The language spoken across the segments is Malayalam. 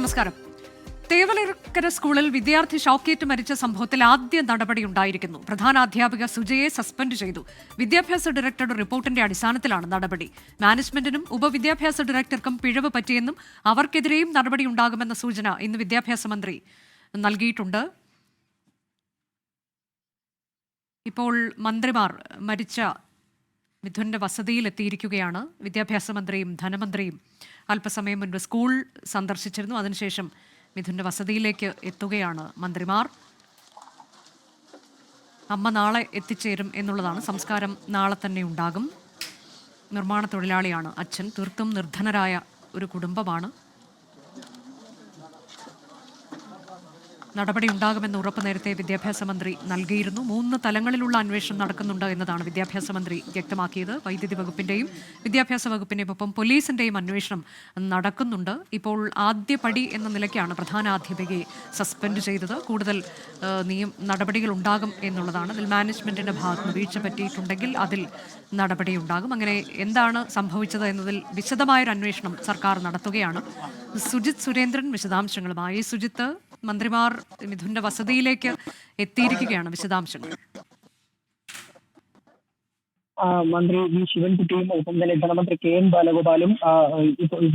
നമസ്കാരം. തേവലക്കര സ്കൂളിൽ വിദ്യാർത്ഥി ഷോക്കേറ്റ് മരിച്ച സംഭവത്തിൽ ആദ്യ നടപടിയുണ്ടായിരിക്കുന്നു. പ്രധാനാധ്യാപിക സുജയെ സസ്പെൻഡ് ചെയ്തു. വിദ്യാഭ്യാസ ഡയറക്ടറുടെ റിപ്പോർട്ടിന്റെ അടിസ്ഥാനത്തിലാണ് നടപടി. മാനേജ്മെന്റിനും ഉപവിദ്യാഭ്യാസ ഡയറക്ടർക്കും പിഴവ് പറ്റിയെന്നും അവർക്കെതിരെയും നടപടിയുണ്ടാകുമെന്ന സൂചന ഇന്ന് വിദ്യാഭ്യാസ മന്ത്രി നൽകിയിട്ടുണ്ട്. ഇപ്പോൾ മന്ത്രിമാർ മരിച്ച മിഥുന്റെ വസതിയിൽ എത്തിയിരിക്കുകയാണ്. വിദ്യാഭ്യാസ മന്ത്രിയും ധനമന്ത്രിയും അല്പസമയം മുൻപ് സ്കൂൾ സന്ദർശിച്ചിരുന്നു. അതിനുശേഷം മിഥുന്റെ വസതിയിലേക്ക് എത്തുകയാണ് മന്ത്രിമാർ. അമ്മ നാളെ എത്തിച്ചേരും എന്നുള്ളതാണ്. സംസ്കാരം നാളെ തന്നെ ഉണ്ടാകും. നിർമ്മാണ തൊഴിലാളിയാണ് അച്ഛൻ. തീർത്തും നിർധനരായ ഒരു കുടുംബമാണ്. നടപടി ഉണ്ടാകുമെന്ന് ഉറപ്പ് നേരത്തെ വിദ്യാഭ്യാസ മന്ത്രി നൽകിയിരുന്നു. 3 തലങ്ങളിലുള്ള അന്വേഷണം നടക്കുന്നുണ്ട് എന്നതാണ് വിദ്യാഭ്യാസ മന്ത്രി വ്യക്തമാക്കിയത്. വൈദ്യുതി വകുപ്പിന്റെയും വിദ്യാഭ്യാസ വകുപ്പിന്റെയും ഒപ്പം പോലീസിന്റെയും അന്വേഷണം നടക്കുന്നുണ്ട്. ഇപ്പോൾ ആദ്യപടി എന്ന നിലയ്ക്കാണ് പ്രധാനാധ്യാപികയെ സസ്പെൻഡ് ചെയ്തത്. കൂടുതൽ നടപടികൾ ഉണ്ടാകും എന്നുള്ളതാണ്. അതിൽ മാനേജ്മെന്റിന്റെ ഭാഗത്ത് വീഴ്ച പറ്റിയിട്ടുണ്ടെങ്കിൽ അതിൽ നടപടിയുണ്ടാകും. അങ്ങനെ എന്താണ് സംഭവിച്ചത് എന്നതിൽ വിശദമായൊരു അന്വേഷണം സർക്കാർ നടത്തുകയാണ്. സുജിത് സുരേന്ദ്രൻ വിശദാംശങ്ങളുമായി. സുജിത്ത്, മന്ത്രിമാർ മിഥുന്റെ വസതിയിലേക്ക് എത്തിയിരിക്കുകയാണ്. വിശദാംശങ്ങൾ. മന്ത്രി വി ശിവൻകുട്ടിയും ഒപ്പം തന്നെ ധനമന്ത്രി കെ.എൻ. ബാലഗോപാലും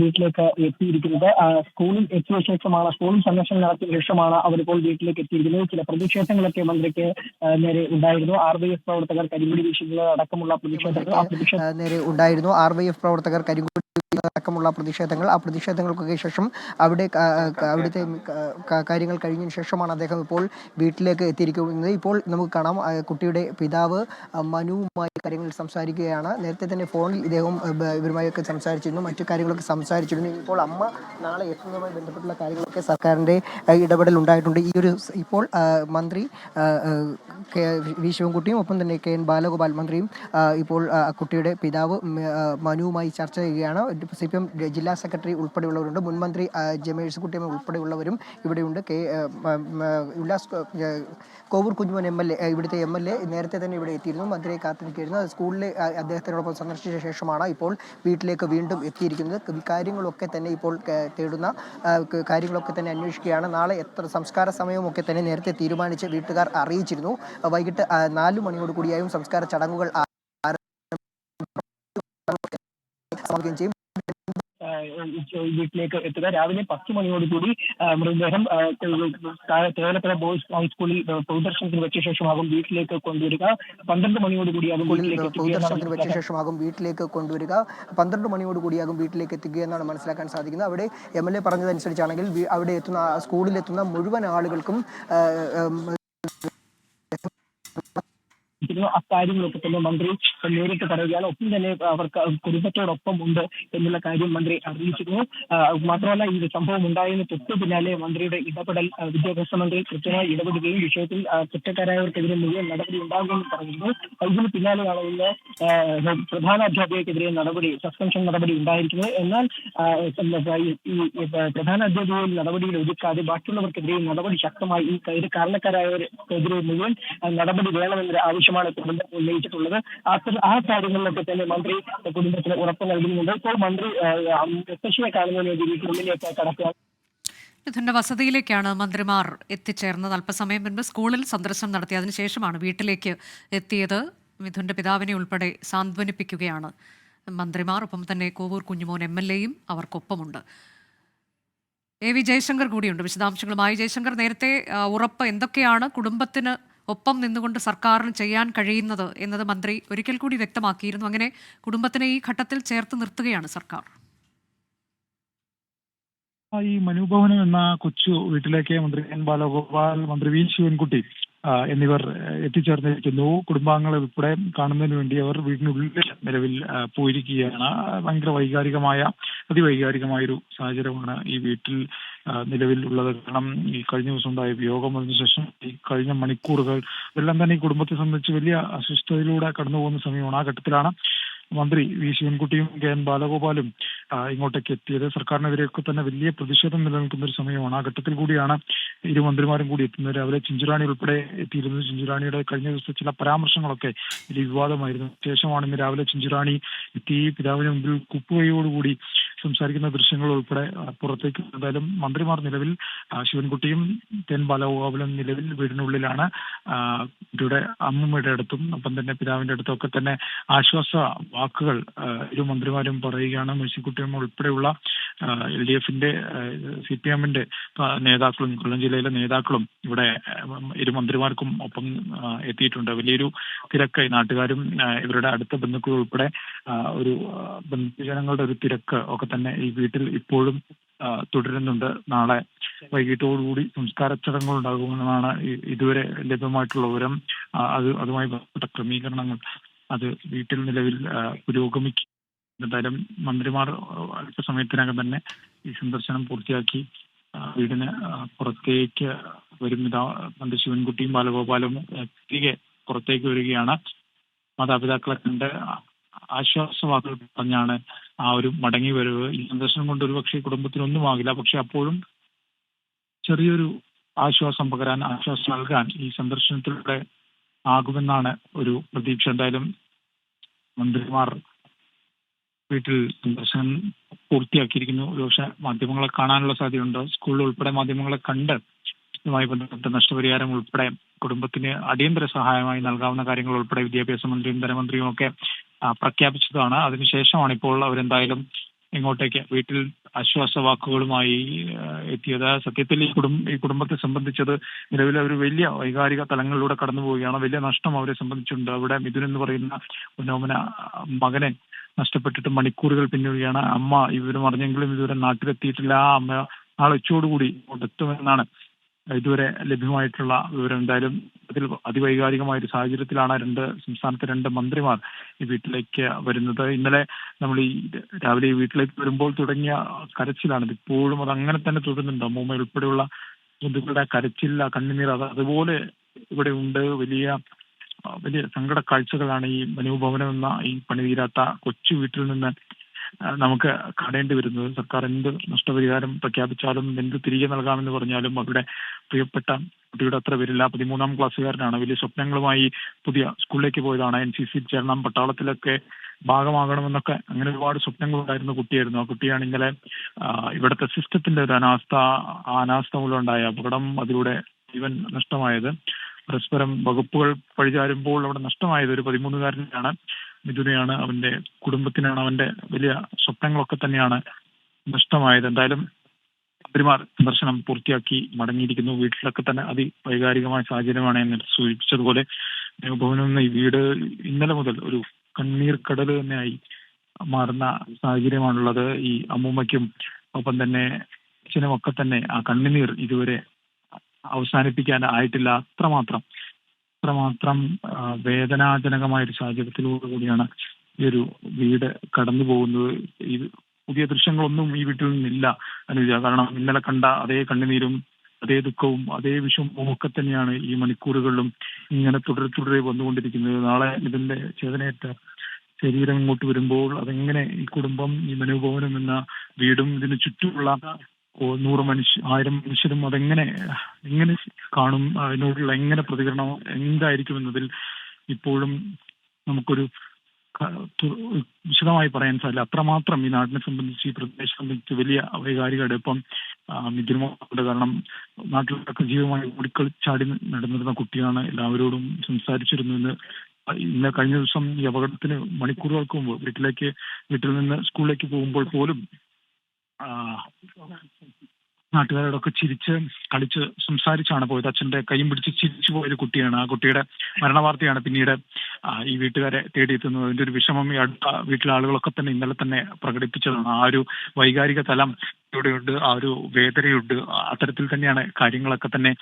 വീട്ടിലേക്ക് എത്തിയിരിക്കുന്നത്. സ്കൂളിൽ എത്തിയ ശേഷമാണ്, സ്കൂളിൽ സന്ദർശനം നടത്തിയ ശേഷമാണ് അവരിപ്പോൾ വീട്ടിലേക്ക് എത്തിയിരിക്കുന്നത്. ചില പ്രതിഷേധങ്ങളൊക്കെ മന്ത്രിക്ക് നേരെ ഉണ്ടായിരുന്നു. RYF പ്രവർത്തകർ കരിങ്കൊടി വീശുന്നത് അടക്കമുള്ള പ്രതിഷേധങ്ങൾ നേരെ ഉണ്ടായിരുന്നു. RYF പ്രവർത്തകർ കരിങ്കൊടി അടക്കമുള്ള പ്രതിഷേധങ്ങൾ. ആ പ്രതിഷേധങ്ങൾക്കൊക്കെ ശേഷം അവിടുത്തെ കാര്യങ്ങൾ കഴിഞ്ഞതിന് ശേഷമാണ് അദ്ദേഹം ഇപ്പോൾ വീട്ടിലേക്ക് എത്തിയിരിക്കുന്നത്. ഇപ്പോൾ നമുക്ക് കാണാം, കുട്ടിയുടെ പിതാവ് മനുവുമായി കാര്യങ്ങൾ സംസാരിക്കുകയാണ്. നേരത്തെ തന്നെ ഫോണിൽ ഇദ്ദേഹം ഇവരുമായൊക്കെ സംസാരിച്ചിരുന്നു, മറ്റു കാര്യങ്ങളൊക്കെ സംസാരിച്ചിരുന്നു. ഇപ്പോൾ അമ്മ നാളെ എത്തുന്നതുമായി ബന്ധപ്പെട്ടുള്ള കാര്യങ്ങളൊക്കെ സർക്കാരിൻ്റെ ഇടപെടൽ ഉണ്ടായിട്ടുണ്ട്. ഇപ്പോൾ മന്ത്രി വി ശിവൻകുട്ടിയും ഒപ്പം തന്നെ കെ.എൻ. ബാലഗോപാൽ മന്ത്രിയും ഇപ്പോൾ കുട്ടിയുടെ പിതാവ് മനുവുമായി ചർച്ച ചെയ്യുകയാണ്. CPM ജില്ലാ സെക്രട്ടറി ഉൾപ്പെടെയുള്ളവരുണ്ട്. മുൻ മന്ത്രി ജമേഴ്സ് കുട്ടിയമ്മ ഉൾപ്പെടെയുള്ളവരും ഇവിടെയുണ്ട്. കോവൂർ കുഞ്ഞുമോൻ MLA, ഇവിടുത്തെ MLA നേരത്തെ തന്നെ ഇവിടെ എത്തിയിരുന്നു. മന്ത്രിയെ കാത്തിരിക്കുകയായിരുന്നു. സ്കൂളിലെ അദ്ദേഹത്തിനോടൊപ്പം സന്ദർശിച്ച ശേഷമാണ് ഇപ്പോൾ വീട്ടിലേക്ക് വീണ്ടും എത്തിയിരിക്കുന്നത്. കാര്യങ്ങളൊക്കെ തന്നെ ഇപ്പോൾ തേടുന്ന കാര്യങ്ങളൊക്കെ തന്നെ അന്വേഷിക്കുകയാണ്. നാളെ സംസ്കാര സമയവുമൊക്കെ തന്നെ നേരത്തെ തീരുമാനിച്ച് വീട്ടുകാർ അറിയിച്ചിരുന്നു. വൈകിട്ട് 4 മണിയോട് കൂടിയായും സംസ്കാര ചടങ്ങുകൾ ചെയ്യും. വീട്ടിലേക്ക് എത്തുക. രാവിലെ 10 മണിയോടുകൂടി മൃതദേഹം തേവലക്കര ബോയ്സ് ഹൈസ്കൂളിൽ പൊതുദർശനത്തിന് വെച്ച ശേഷമാകും വീട്ടിലേക്ക് കൊണ്ടുവരിക. 12 മണിയോടുകൂടിയാകും പൊതുദർശനത്തിന് വെച്ച ശേഷമാകും വീട്ടിലേക്ക് കൊണ്ടുവരിക. 12 മണിയോടുകൂടിയാകും വീട്ടിലേക്ക് എത്തുക എന്നാണ് മനസ്സിലാക്കാൻ സാധിക്കുന്നത്. അവിടെ MLA പറഞ്ഞതനുസരിച്ചാണെങ്കിൽ അവിടെ എത്തുന്ന സ്കൂളിലെത്തുന്ന മുഴുവൻ ആളുകൾക്കും അക്കാര്യങ്ങളൊക്കെ തന്നെ മന്ത്രി നേരിട്ട് പറയുകയാണ്. ഒപ്പം തന്നെ അവർക്ക് കുടുംബത്തോടൊപ്പം ഉണ്ട് എന്നുള്ള കാര്യം മന്ത്രി അറിയിച്ചിരുന്നു. മാത്രമല്ല, ഈ സംഭവം ഉണ്ടായതിന് തൊട്ട് പിന്നാലെ മന്ത്രിയുടെ ഇടപെടൽ, വിദ്യാഭ്യാസ മന്ത്രി കൃത്യമായി ഇടപെടുകയും വിഷയത്തിൽ കുറ്റക്കാരായവർക്കെതിരെ മുഴുവൻ നടപടി ഉണ്ടാകുമെന്ന് പറഞ്ഞിരുന്നു. ഇതിന് പിന്നാലെയാണ് ഇന്ന് പ്രധാനാധ്യാപികക്കെതിരെ സസ്പെൻഷൻ നടപടി ഉണ്ടായിരിക്കുന്നത്. എന്നാൽ ഈ പ്രധാനാധ്യാപികയിൽ നടപടിയിൽ ഒതുക്കാതെ ബാക്കിയുള്ളവർക്കെതിരെ നടപടി ശക്തമായി ഈ കാരണക്കാരായവർക്കെതിരെ മുഴുവൻ നടപടി വേണമെന്നൊരു ആവശ്യമാണ് കുടുംബം ഉന്നയിച്ചിട്ടുള്ളത്. ആ കാര്യങ്ങളിലൊക്കെ തന്നെ മന്ത്രി കുടുംബത്തിന് ഉറപ്പ് നൽകുന്നുണ്ട്. ഇപ്പോൾ മന്ത്രി മുത്തശ്ശിയെ കാണുന്നതിന് വേണ്ടി വീട്ടിനുള്ളിലേക്ക് കടക്കുക. മിഥുന്റെ വസതിയിലേക്കാണ് മന്ത്രിമാർ എത്തിച്ചേർന്നത്. അല്പസമയം മുൻപ് സ്കൂളിൽ സന്ദർശനം നടത്തി അതിനുശേഷമാണ് വീട്ടിലേക്ക് എത്തിയത്. മിഥുന്റെ പിതാവിനെ ഉൾപ്പെടെ സാന്ത്വനിപ്പിക്കുകയാണ് മന്ത്രിമാർ. ഒപ്പം തന്നെ കോവൂർ കുഞ്ഞുമോൻ MLAയും അവർക്കൊപ്പമുണ്ട്. AV ജയശങ്കർ കൂടിയുണ്ട് വിശദാംശങ്ങളുമായി. ജയശങ്കർ, നേരത്തെ ഉറപ്പ് എന്തൊക്കെയാണ് കുടുംബത്തിന് ഒപ്പം നിന്നുകൊണ്ട് സർക്കാരിന് ചെയ്യാൻ കഴിയുന്നത് എന്നത് മന്ത്രി ഒരിക്കൽ കൂടി വ്യക്തമാക്കിയിരുന്നു. അങ്ങനെ കുടുംബത്തിനെ ഈ ഘട്ടത്തിൽ ചേർത്ത് നിർത്തുകയാണ് സർക്കാർ. ഈ മനുഭവനം എന്ന കൊച്ചു വീട്ടിലേക്ക് മന്ത്രി N. ബാലഗോപാൽ, മന്ത്രി വി ശിവൻകുട്ടി എന്നിവർ എത്തിച്ചേർന്നിരിക്കുന്നു. കുടുംബാംഗങ്ങളെ ഉൾപ്പെടെ കാണുന്നതിന് വേണ്ടി അവർ വീടിനുള്ളിൽ നിലവിൽ പോയിരിക്കുകയാണ്. ഭയങ്കര അതിവൈകാരികമായൊരു സാഹചര്യമാണ് ഈ വീട്ടിൽ നിലവിൽ ഉള്ളത്. കാരണം ഈ കഴിഞ്ഞ ദിവസം ഉണ്ടായ വിയോഗം വന്നതിന് ശേഷം ഈ കഴിഞ്ഞ മണിക്കൂറുകൾ എല്ലാം തന്നെ ഈ കുടുംബത്തെ സംബന്ധിച്ച് വലിയ അസ്വസ്ഥതയിലൂടെ കടന്നു പോകുന്ന സമയമാണ്. ആ ഘട്ടത്തിലാണ് മന്ത്രി വി ശിവൻകുട്ടിയും കെ.എൻ. ബാലഗോപാലും ഇങ്ങോട്ടേക്ക് എത്തിയത്. സർക്കാരിനെതിരെയൊക്കെ തന്നെ വലിയ പ്രതിഷേധം നിലനിൽക്കുന്ന ഒരു സമയമാണ്. ആ ഘട്ടത്തിൽ കൂടിയാണ് ഇരു മന്ത്രിമാരും കൂടി എത്തുന്നത്. രാവിലെ ചിഞ്ചുറാണി ഉൾപ്പെടെ എത്തിയിരുന്നത്. ചിഞ്ചുറാണിയുടെ കഴിഞ്ഞ ദിവസത്തെ ചില പരാമർശങ്ങളൊക്കെ വലിയ വിവാദമായിരുന്നു. ശേഷമാണ് ഇന്ന് രാവിലെ ചിഞ്ചുറാണി എത്തി പിതാവിന് മുമ്പിൽ കുപ്പുകയോടുകൂടി സംസാരിക്കുന്ന ദൃശ്യങ്ങൾ ഉൾപ്പെടെ പുറത്തേക്ക് എന്തായാലും മന്ത്രിമാർ നിലവിൽ ശിവൻകുട്ടിയും തെൻ ബാലഗോപാലും നിലവിൽ വീടിനുള്ളിലാണ്. ഇവരുടെ അമ്മൂമ്മയുടെ അടുത്തും ഒപ്പം തന്നെ പിതാവിന്റെ അടുത്തും ഒക്കെ തന്നെ ആശ്വാസ വാക്കുകൾ ഇരു മന്ത്രിമാരും പറയുകയാണ്. മേഴ്സിക്കുട്ടിയമ്മ ഉൾപ്പെടെയുള്ള LDFന്റെ CPM-ന്റെ നേതാക്കളും കൊല്ലം ജില്ലയിലെ നേതാക്കളും ഇവിടെ ഇരു മന്ത്രിമാർക്കും ഒപ്പം എത്തിയിട്ടുണ്ട്. വലിയൊരു തിരക്കായി നാട്ടുകാരും ഇവരുടെ അടുത്ത ബന്ധുക്കൾ ഉൾപ്പെടെ ഒരു ബന്ധുജനങ്ങളുടെ ഒരു തിരക്ക് ഒക്കെ തന്നെ ഈ വീട്ടിൽ ഇപ്പോഴും തുടരുന്നുണ്ട്. നാളെ വൈകിട്ടോടുകൂടി സംസ്കാര ചടങ്ങുകൾ ഉണ്ടാകുമെന്നാണ് ഇതുവരെ ലഭ്യമായിട്ടുള്ള വിവരം. അതുമായി ബന്ധപ്പെട്ട ക്രമീകരണങ്ങൾ അത് വീട്ടിൽ നിലവിൽ പുരോഗമിക്കും. എന്തായാലും മന്ത്രിമാർ അല്പസമയത്തിനകം തന്നെ ഈ സന്ദർശനം പൂർത്തിയാക്കി വീടിന് പുറത്തേക്ക് വരും. മന്ത്രി ശിവൻകുട്ടിയും ബാലഗോപാലും തിരികെ പുറത്തേക്ക് വരികയാണ്. മാതാപിതാക്കളെ കണ്ട് ആശ്വാസവാക്കുകൾ പറഞ്ഞാണ് ആ ഒരു മടങ്ങി വരവ്. ഈ സന്ദർശനം കൊണ്ട് ഒരുപക്ഷെ കുടുംബത്തിനൊന്നും ആകില്ല, പക്ഷെ അപ്പോഴും ചെറിയൊരു ആശ്വാസം പകരാൻ, ആശ്വാസം നൽകാൻ ഈ സന്ദർശനത്തിലൂടെ ആകുമെന്നാണ് ഒരു പ്രതീക്ഷ. എന്തായാലും മന്ത്രിമാർ വീട്ടിൽ സന്ദർശനം പൂർത്തിയാക്കിയിരിക്കുന്നു. ഒരുപക്ഷെ മാധ്യമങ്ങളെ കാണാനുള്ള സാധ്യതയുണ്ട്. സ്കൂളിൽ ഉൾപ്പെടെ മാധ്യമങ്ങളെ കണ്ട് ഇതുമായി ബന്ധപ്പെട്ട നഷ്ടപരിഹാരം ഉൾപ്പെടെ കുടുംബത്തിന് അടിയന്തര സഹായമായി നൽകാവുന്ന കാര്യങ്ങൾ ഉൾപ്പെടെ വിദ്യാഭ്യാസ മന്ത്രിയും ധനമന്ത്രിയും ഒക്കെ പ്രഖ്യാപിച്ചതാണ്. അതിനുശേഷമാണ് ഇപ്പോൾ അവരെന്തായാലും ഇങ്ങോട്ടേക്ക് വീട്ടിൽ ആശ്വാസ വാക്കുകളുമായി എത്തിയത്. സത്യത്തിൽ ഈ കുടുംബത്തെ സംബന്ധിച്ചത് നിലവിലെ ഒരു വലിയ വൈകാരിക തലങ്ങളിലൂടെ കടന്നു പോവുകയാണ്. വലിയ നഷ്ടം അവരെ സംബന്ധിച്ചിട്ടുണ്ട്. അവിടെ മിഥുൻ എന്ന് പറയുന്ന ഉന്നോമന മകനെ നഷ്ടപ്പെട്ടിട്ട് മണിക്കൂറുകൾ പിന്നിടുകയാണ്. അമ്മ ഇവരും അറിഞ്ഞെങ്കിലും ഇതുവരെ നാട്ടിലെത്തിയിട്ടില്ല. ആ അമ്മ നാളെ ഉച്ചയോടുകൂടി എത്തുമെന്നാണ് ഇതുവരെ ലഭ്യമായിട്ടുള്ള വിവരം. എന്തായാലും അതിൽ അതിവൈകാരികമായ ഒരു സാഹചര്യത്തിലാണ് സംസ്ഥാനത്തെ രണ്ട് മന്ത്രിമാർ ഈ വീട്ടിലേക്ക് വരുന്നത്. ഇന്നലെ നമ്മൾ ഈ രാവിലെ ഈ വീട്ടിലേക്ക് വരുമ്പോൾ തുടങ്ങിയ കരച്ചിലാണ്. ഇപ്പോഴും അത് അങ്ങനെ തന്നെ തുടരുന്നുണ്ട്. അമ്മൂമ്മ ഉൾപ്പെടെയുള്ള ബന്ധുക്കളുടെ കരച്ചില്ല, കണ്ണുനീർ അതുപോലെ ഇവിടെ ഉണ്ട്. വലിയ സങ്കട കാഴ്ചകളാണ് ഈ മനോഭവനം എന്ന ഈ പണിതീരാത്ത കൊച്ചു വീട്ടിൽ നിന്ന് നമുക്ക് കാണേണ്ടി വരുന്നത്. സർക്കാർ എന്ത് നഷ്ടപരിഹാരം പ്രഖ്യാപിച്ചാലും എന്ത് തിരികെ നൽകാമെന്ന് പറഞ്ഞാലും അവരുടെ പ്രിയപ്പെട്ട കുട്ടിയുടെ അത്ര വരില്ല. 13ാം ക്ലാസ്സുകാരനാണ്. വലിയ സ്വപ്നങ്ങളുമായി പുതിയ സ്കൂളിലേക്ക് പോയതാണ്. NCC ചേരണം, പട്ടാളത്തിലൊക്കെ ഭാഗമാകണമെന്നൊക്കെ അങ്ങനെ ഒരുപാട് സ്വപ്നങ്ങൾ ഉണ്ടായിരുന്ന കുട്ടിയായിരുന്നു. ആ കുട്ടിയാണ് ഇന്നലെ ഇവിടുത്തെ സിസ്റ്റത്തിന്റെ ഒരു അനാസ്ഥ മൂലമുണ്ടായ അപകടം, അതിലൂടെ ജീവൻ നഷ്ടമായത്. പരസ്പരം വകുപ്പുകൾ പഴിചാരുമ്പോൾ അവിടെ നഷ്ടമായത് ഒരു 13-കാരനാണ്. മിഥുനെയാണ്. അവന്റെ കുടുംബത്തിനാണ്, അവന്റെ വലിയ സ്വപ്നങ്ങളൊക്കെ തന്നെയാണ് നഷ്ടമായത്. എന്തായാലും മന്ത്രിമാർ സന്ദർശനം പൂർത്തിയാക്കി മടങ്ങിയിരിക്കുന്നു. വീട്ടിലൊക്കെ തന്നെ അതിവൈകാരികമായ സാഹചര്യമാണ് എന്ന് സൂചിപ്പിച്ചതുപോലെ ഭവനം ഈ വീട് ഇന്നലെ മുതൽ ഒരു കണ്ണീർ കടൽ തന്നെയായി മാറുന്ന സാഹചര്യമാണുള്ളത്. ഈ അമ്മൂമ്മയ്ക്കും ഒപ്പം തന്നെ അച്ഛനും ഒക്കെ തന്നെ ആ കണ്ണുനീർ ഇതുവരെ അവസാനിപ്പിക്കാൻ ആയിട്ടില്ല. അത്രമാത്രം വേദനാജനകമായ ഒരു സാഹചര്യത്തിലൂടെ കൂടിയാണ് ഈ ഒരു വീട് കടന്നു പോകുന്നത്. ഈ പുതിയ ദൃശ്യങ്ങളൊന്നും ഈ വീട്ടിൽ നിന്നില്ല അനുജ. കാരണം ഇന്നലെ കണ്ട അതേ കണ്ണുനീരും അതേ ദുഃഖവും അതേ വിഷമവും ഒക്കെ തന്നെയാണ് ഈ മണിക്കൂറുകളിലും ഇങ്ങനെ തുടരെ വന്നുകൊണ്ടിരിക്കുന്നത്. നാളെ ഇതിന്റെ ചേതനയേറ്റ ശരീരം ഇങ്ങോട്ട് വരുമ്പോൾ അതെങ്ങനെ ഈ കുടുംബം, ഈ മനോഭവനം എന്ന വീടും ഇതിന് ചുറ്റുമുള്ള 100 1000 മനുഷ്യരും അതെങ്ങനെ കാണും, അതിനോടുള്ള എങ്ങനെ പ്രതികരണം എന്തായിരിക്കും എന്നതിൽ ഇപ്പോഴും നമുക്കൊരു വിശദമായി പറയാൻ സാധില്ല. അത്രമാത്രം ഈ നാടിനെ സംബന്ധിച്ച്, ഈ പ്രദേശത്തെ സംബന്ധിച്ച് വലിയ വൈകാരിക അടുപ്പം മിഥുനുണ്ട്. കാരണം നാട്ടിലൊക്കെ ജീവമായി ഓടിക്കളിച്ചാടി നടന്നിരുന്ന കുട്ടിയാണ്. എല്ലാവരോടും സംസാരിച്ചിരുന്നു. ഇന്ന് കഴിഞ്ഞ ദിവസം ഈ അപകടത്തിന് മണിക്കൂറുകൾക്ക് മുമ്പ് വീട്ടിൽ നിന്ന് സ്കൂളിലേക്ക് പോകുമ്പോൾ പോലും നാട്ടുകാരോടൊക്കെ ചിരിച്ച് കളിച്ച് സംസാരിച്ചാണ് പോയത്. അച്ഛന്റെ കൈയും പിടിച്ച് ചിരിച്ചു പോയൊരു കുട്ടിയാണ്. ആ കുട്ടിയുടെ മരണവാർത്തയാണ് പിന്നീട് ഈ വീട്ടുകാരെ തേടിയെത്തുന്നത്. അതിന്റെ ഒരു വിഷമം ഈ അടുത്ത വീട്ടിലെ ആളുകളൊക്കെ തന്നെ ഇന്നലെ തന്നെ പ്രകടിപ്പിച്ചതാണ്. ആ ഒരു വൈകാരിക തലം ഇവിടെയുണ്ട്, ആ ഒരു വേദനയുണ്ട്. അത്തരത്തിൽ തന്നെയാണ് കാര്യങ്ങളൊക്കെ തന്നെ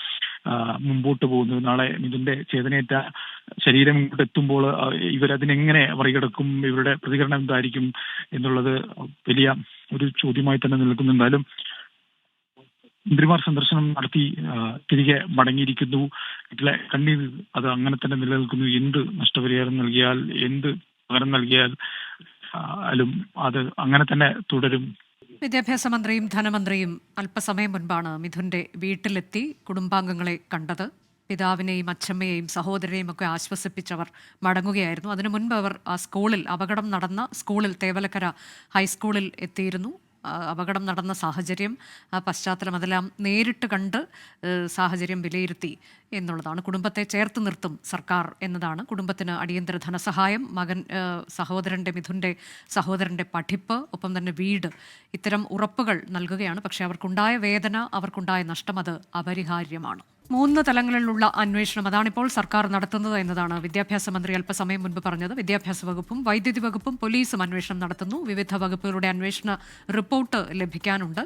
മുമ്പോട്ട് പോകുന്നത്. നാളെ ഇതിന്റെ ചേതനയേറ്റ ശരീരം ഇങ്ങോട്ട് എത്തുമ്പോൾ ഇവരതിനെങ്ങനെ മറികടക്കും, ഇവരുടെ പ്രതികരണം എന്തായിരിക്കും എന്നുള്ളത് വലിയ ഒരു ചോദ്യമായി തന്നെ നിൽക്കുന്നുണ്ടായാലും മന്ത്രിമാർ സന്ദർശനം നടത്തി തിരികെ മടങ്ങിയിരിക്കുന്നു. വീട്ടിലെ കണ്ണീർ അത് അങ്ങനെ തന്നെ നിലനിൽക്കുന്നു. എന്ത് നഷ്ടപരിഹാരം നൽകിയാൽ, എന്ത് പകരം നൽകിയാലും അത് അങ്ങനെ തന്നെ തുടരും. വിദ്യാഭ്യാസ മന്ത്രിയും ധനമന്ത്രിയും അല്പസമയം മുൻപാണ് മിഥുന്റെ വീട്ടിലെത്തി കുടുംബാംഗങ്ങളെ കണ്ടത്. പിതാവിനെയും അച്ഛമ്മയെയും സഹോദരനെയും ഒക്കെ ആശ്വസിപ്പിച്ചവർ മടങ്ങുകയായിരുന്നു. അതിനു മുൻപ് അവർ ആ സ്കൂളിൽ, അപകടം നടന്ന സ്കൂളിൽ, തേവലക്കര ഹൈസ്കൂളിൽ എത്തിയിരുന്നു. അപകടം നടന്ന സാഹചര്യം, ആ പശ്ചാത്തലം അതെല്ലാം നേരിട്ട് കണ്ട് സാഹചര്യം വിലയിരുത്തി എന്നുള്ളതാണ്. കുടുംബത്തെ ചേർത്ത് നിർത്തും സർക്കാർ എന്നതാണ്. കുടുംബത്തിന് അടിയന്തര ധനസഹായം, സഹോദരൻ്റെ മിഥുൻ്റെ സഹോദരൻ്റെ പഠിപ്പ്, ഒപ്പം തന്നെ വീട്, ഇത്തരം ഉറപ്പുകൾ നൽകുകയാണ്. പക്ഷേ അവർക്കുണ്ടായ വേദന, അവർക്കുണ്ടായ നഷ്ടം അത് അപരിഹാര്യമാണ്. 3 തലങ്ങളിലുള്ള അന്വേഷണം അതാണിപ്പോൾ സർക്കാർ നടത്തുന്നത് എന്നതാണ് വിദ്യാഭ്യാസ മന്ത്രി അല്പസമയം മുൻപ് പറഞ്ഞത്. വിദ്യാഭ്യാസ വകുപ്പും വൈദ്യുതി വകുപ്പും പോലീസും അന്വേഷണം നടത്തുന്നു. വിവിധ വകുപ്പുകളുടെ അന്വേഷണ റിപ്പോർട്ട് ലഭിക്കാനുണ്ട്.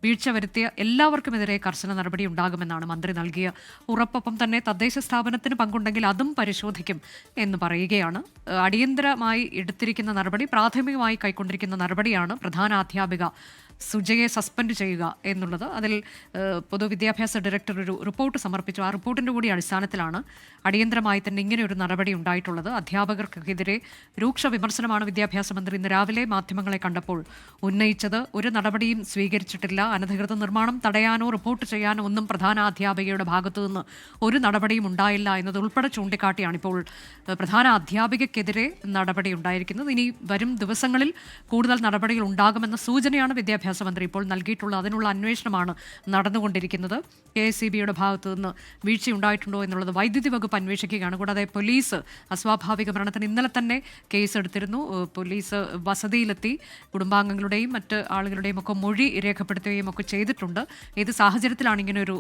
വീഴ്ച വരുത്തിയ എല്ലാവർക്കുമെതിരെ കർശന നടപടി ഉണ്ടാകുമെന്നാണ് മന്ത്രി നൽകിയ ഉറപ്പൊപ്പം തന്നെ തദ്ദേശ സ്ഥാപനത്തിന് പങ്കുണ്ടെങ്കിൽ അതും പരിശോധിക്കും എന്ന് പറയുകയാണ്. അടിയന്തരമായി എടുത്തിരിക്കുന്ന നടപടി, പ്രാഥമികമായി കൈക്കൊണ്ടിരിക്കുന്ന നടപടിയാണ് പ്രധാനാധ്യാപിക സുജയെ സസ്പെൻഡ് ചെയ്യുക എന്നുള്ളത്. അതിൽ പൊതുവിദ്യാഭ്യാസ ഡയറക്ടർ ഒരു റിപ്പോർട്ട് സമർപ്പിച്ചു. ആ റിപ്പോർട്ടിൻ്റെ കൂടി അടിസ്ഥാനത്തിലാണ് അടിയന്തരമായി തന്നെ ഇങ്ങനെയൊരു നടപടി ഉണ്ടായിട്ടുള്ളത്. അധ്യാപകർക്കെതിരെ രൂക്ഷ വിമർശനമാണ് വിദ്യാഭ്യാസ മന്ത്രി ഇന്ന് രാവിലെ മാധ്യമങ്ങളെ കണ്ടപ്പോൾ ഉന്നയിച്ചത്. ഒരു നടപടിയും സ്വീകരിച്ചിട്ടില്ല. അനധികൃത നിർമ്മാണം തടയാനോ റിപ്പോർട്ട് ചെയ്യാനോ ഒന്നും പ്രധാനാധ്യാപികയുടെ ഭാഗത്തുനിന്ന് ഒരു നടപടിയും ഉണ്ടായില്ല എന്നതുൾപ്പെടെ ചൂണ്ടിക്കാട്ടിയാണ് ഇപ്പോൾ പ്രധാനാധ്യാപികയ്ക്കെതിരെ നടപടി ഉണ്ടായിരിക്കുന്നത്. ഇനി വരും ദിവസങ്ങളിൽ കൂടുതൽ നടപടികൾ ഉണ്ടാകുമെന്ന സൂചനയാണ് വിദ്യാഭ്യാസ മന്ത്രി ഇപ്പോൾ നൽകിയിട്ടുള്ളത്. അതിനുള്ള അന്വേഷണമാണ് നടന്നുകൊണ്ടിരിക്കുന്നത്. KSEBയുടെ ഭാഗത്തു നിന്ന് വീഴ്ചയുണ്ടായിട്ടുണ്ടോ എന്നുള്ളത് വൈദ്യുതി വകുപ്പ് അന്വേഷിക്കുകയാണ്. കൂടാതെ പോലീസ് അസ്വാഭാവിക മരണത്തിന് ഇന്നലെ തന്നെ കേസ് എടുത്തിരുന്നു. പോലീസ് വസതിയിലെത്തി കുടുംബാംഗങ്ങളുടെയും മറ്റ് ആളുകളുടെയും ഒക്കെ മൊഴി രേഖപ്പെടുത്തുകയും ഒക്കെ ചെയ്തിട്ടുണ്ട്. ഏത് സാഹചര്യത്തിലാണ് ഇങ്ങനെയൊരു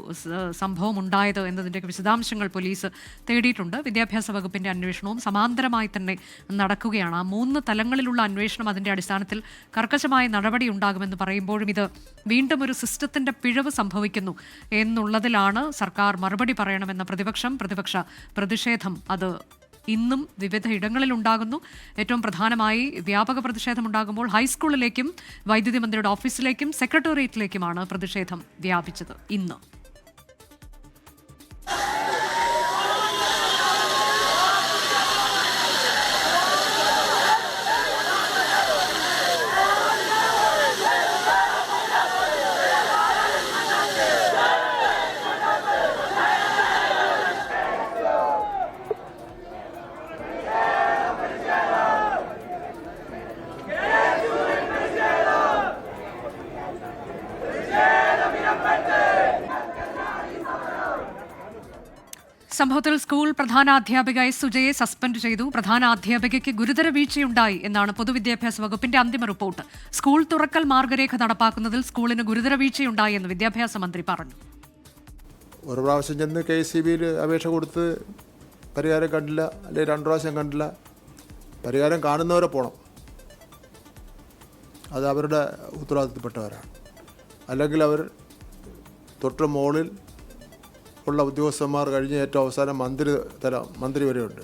സംഭവം ഉണ്ടായത് എന്നതിൻ്റെ വിശദാംശങ്ങൾ പോലീസ് തേടിയിട്ടുണ്ട്. വിദ്യാഭ്യാസ വകുപ്പിൻ്റെ അന്വേഷണവും സമാന്തരമായി തന്നെ നടക്കുകയാണ്. ആ 3 തലങ്ങളിലുള്ള അന്വേഷണം, അതിൻ്റെ അടിസ്ഥാനത്തിൽ കർക്കശമായ നടപടി ഉണ്ടാകുമെന്ന് പറയുമ്പോഴും ഇത് വീണ്ടും ഒരു സിസ്റ്റത്തിൻ്റെ പിഴവ് സംഭവിക്കുന്നു എന്നുള്ളതിലാണ് സർക്കാർ മറുപടി പറയണമെന്ന പ്രതിപക്ഷ പ്രതിഷേധം അത് ഇന്നും വിവിധ ഇടങ്ങളിൽ ഉണ്ടാകുന്നു. ഏറ്റവും പ്രധാനമായി വ്യാപക പ്രതിഷേധം ഉണ്ടാകുമ്പോൾ ഹൈസ്കൂളിലേക്കും വൈദ്യുതി മന്ത്രിയുടെ ഓഫീസിലേക്കും സെക്രട്ടേറിയറ്റിലേക്കുമാണ് പ്രതിഷേധം വ്യാപിച്ചത് ഇന്ന്. സംഭവത്തിൽ സ്കൂൾ പ്രധാനാധ്യാപിക സുജയെ സസ്പെൻഡ് ചെയ്തു. പ്രധാനാധ്യാപികയ്ക്ക് ഗുരുതര വീഴ്ചയുണ്ടായി എന്നാണ് പൊതുവിദ്യാഭ്യാസ വകുപ്പിന്റെ അന്തിമ റിപ്പോർട്ട്. സ്കൂൾ തുറക്കൽ മാർഗരേഖ നടപ്പാക്കുന്നതിൽ സ്കൂളിന് ഗുരുതര വീഴ്ചയുണ്ടായി എന്ന് വിദ്യാഭ്യാസ മന്ത്രി പറഞ്ഞു. ഒരു പ്രാവശ്യം ചെന്ന് KSEBയിൽ അപേക്ഷ കൊടുത്ത് പരിഹാരം കണ്ടില്ല, അല്ലെങ്കിൽ 2 പ്രാവശ്യം കണ്ടില്ല. പരിഹാരം കാണുന്നവരെ പോകണം. അത് അവരുടെ ഉത്തരവാദിത്തപ്പെട്ടവരാണ്. അല്ലെങ്കിൽ അവർ തൊട്ട് മുകളിൽ ഉള്ള ഉദ്യോഗസ്ഥന്മാർ കഴിഞ്ഞ് ഏറ്റവും അവസാനം മന്ത്രി വരെയുണ്ട്,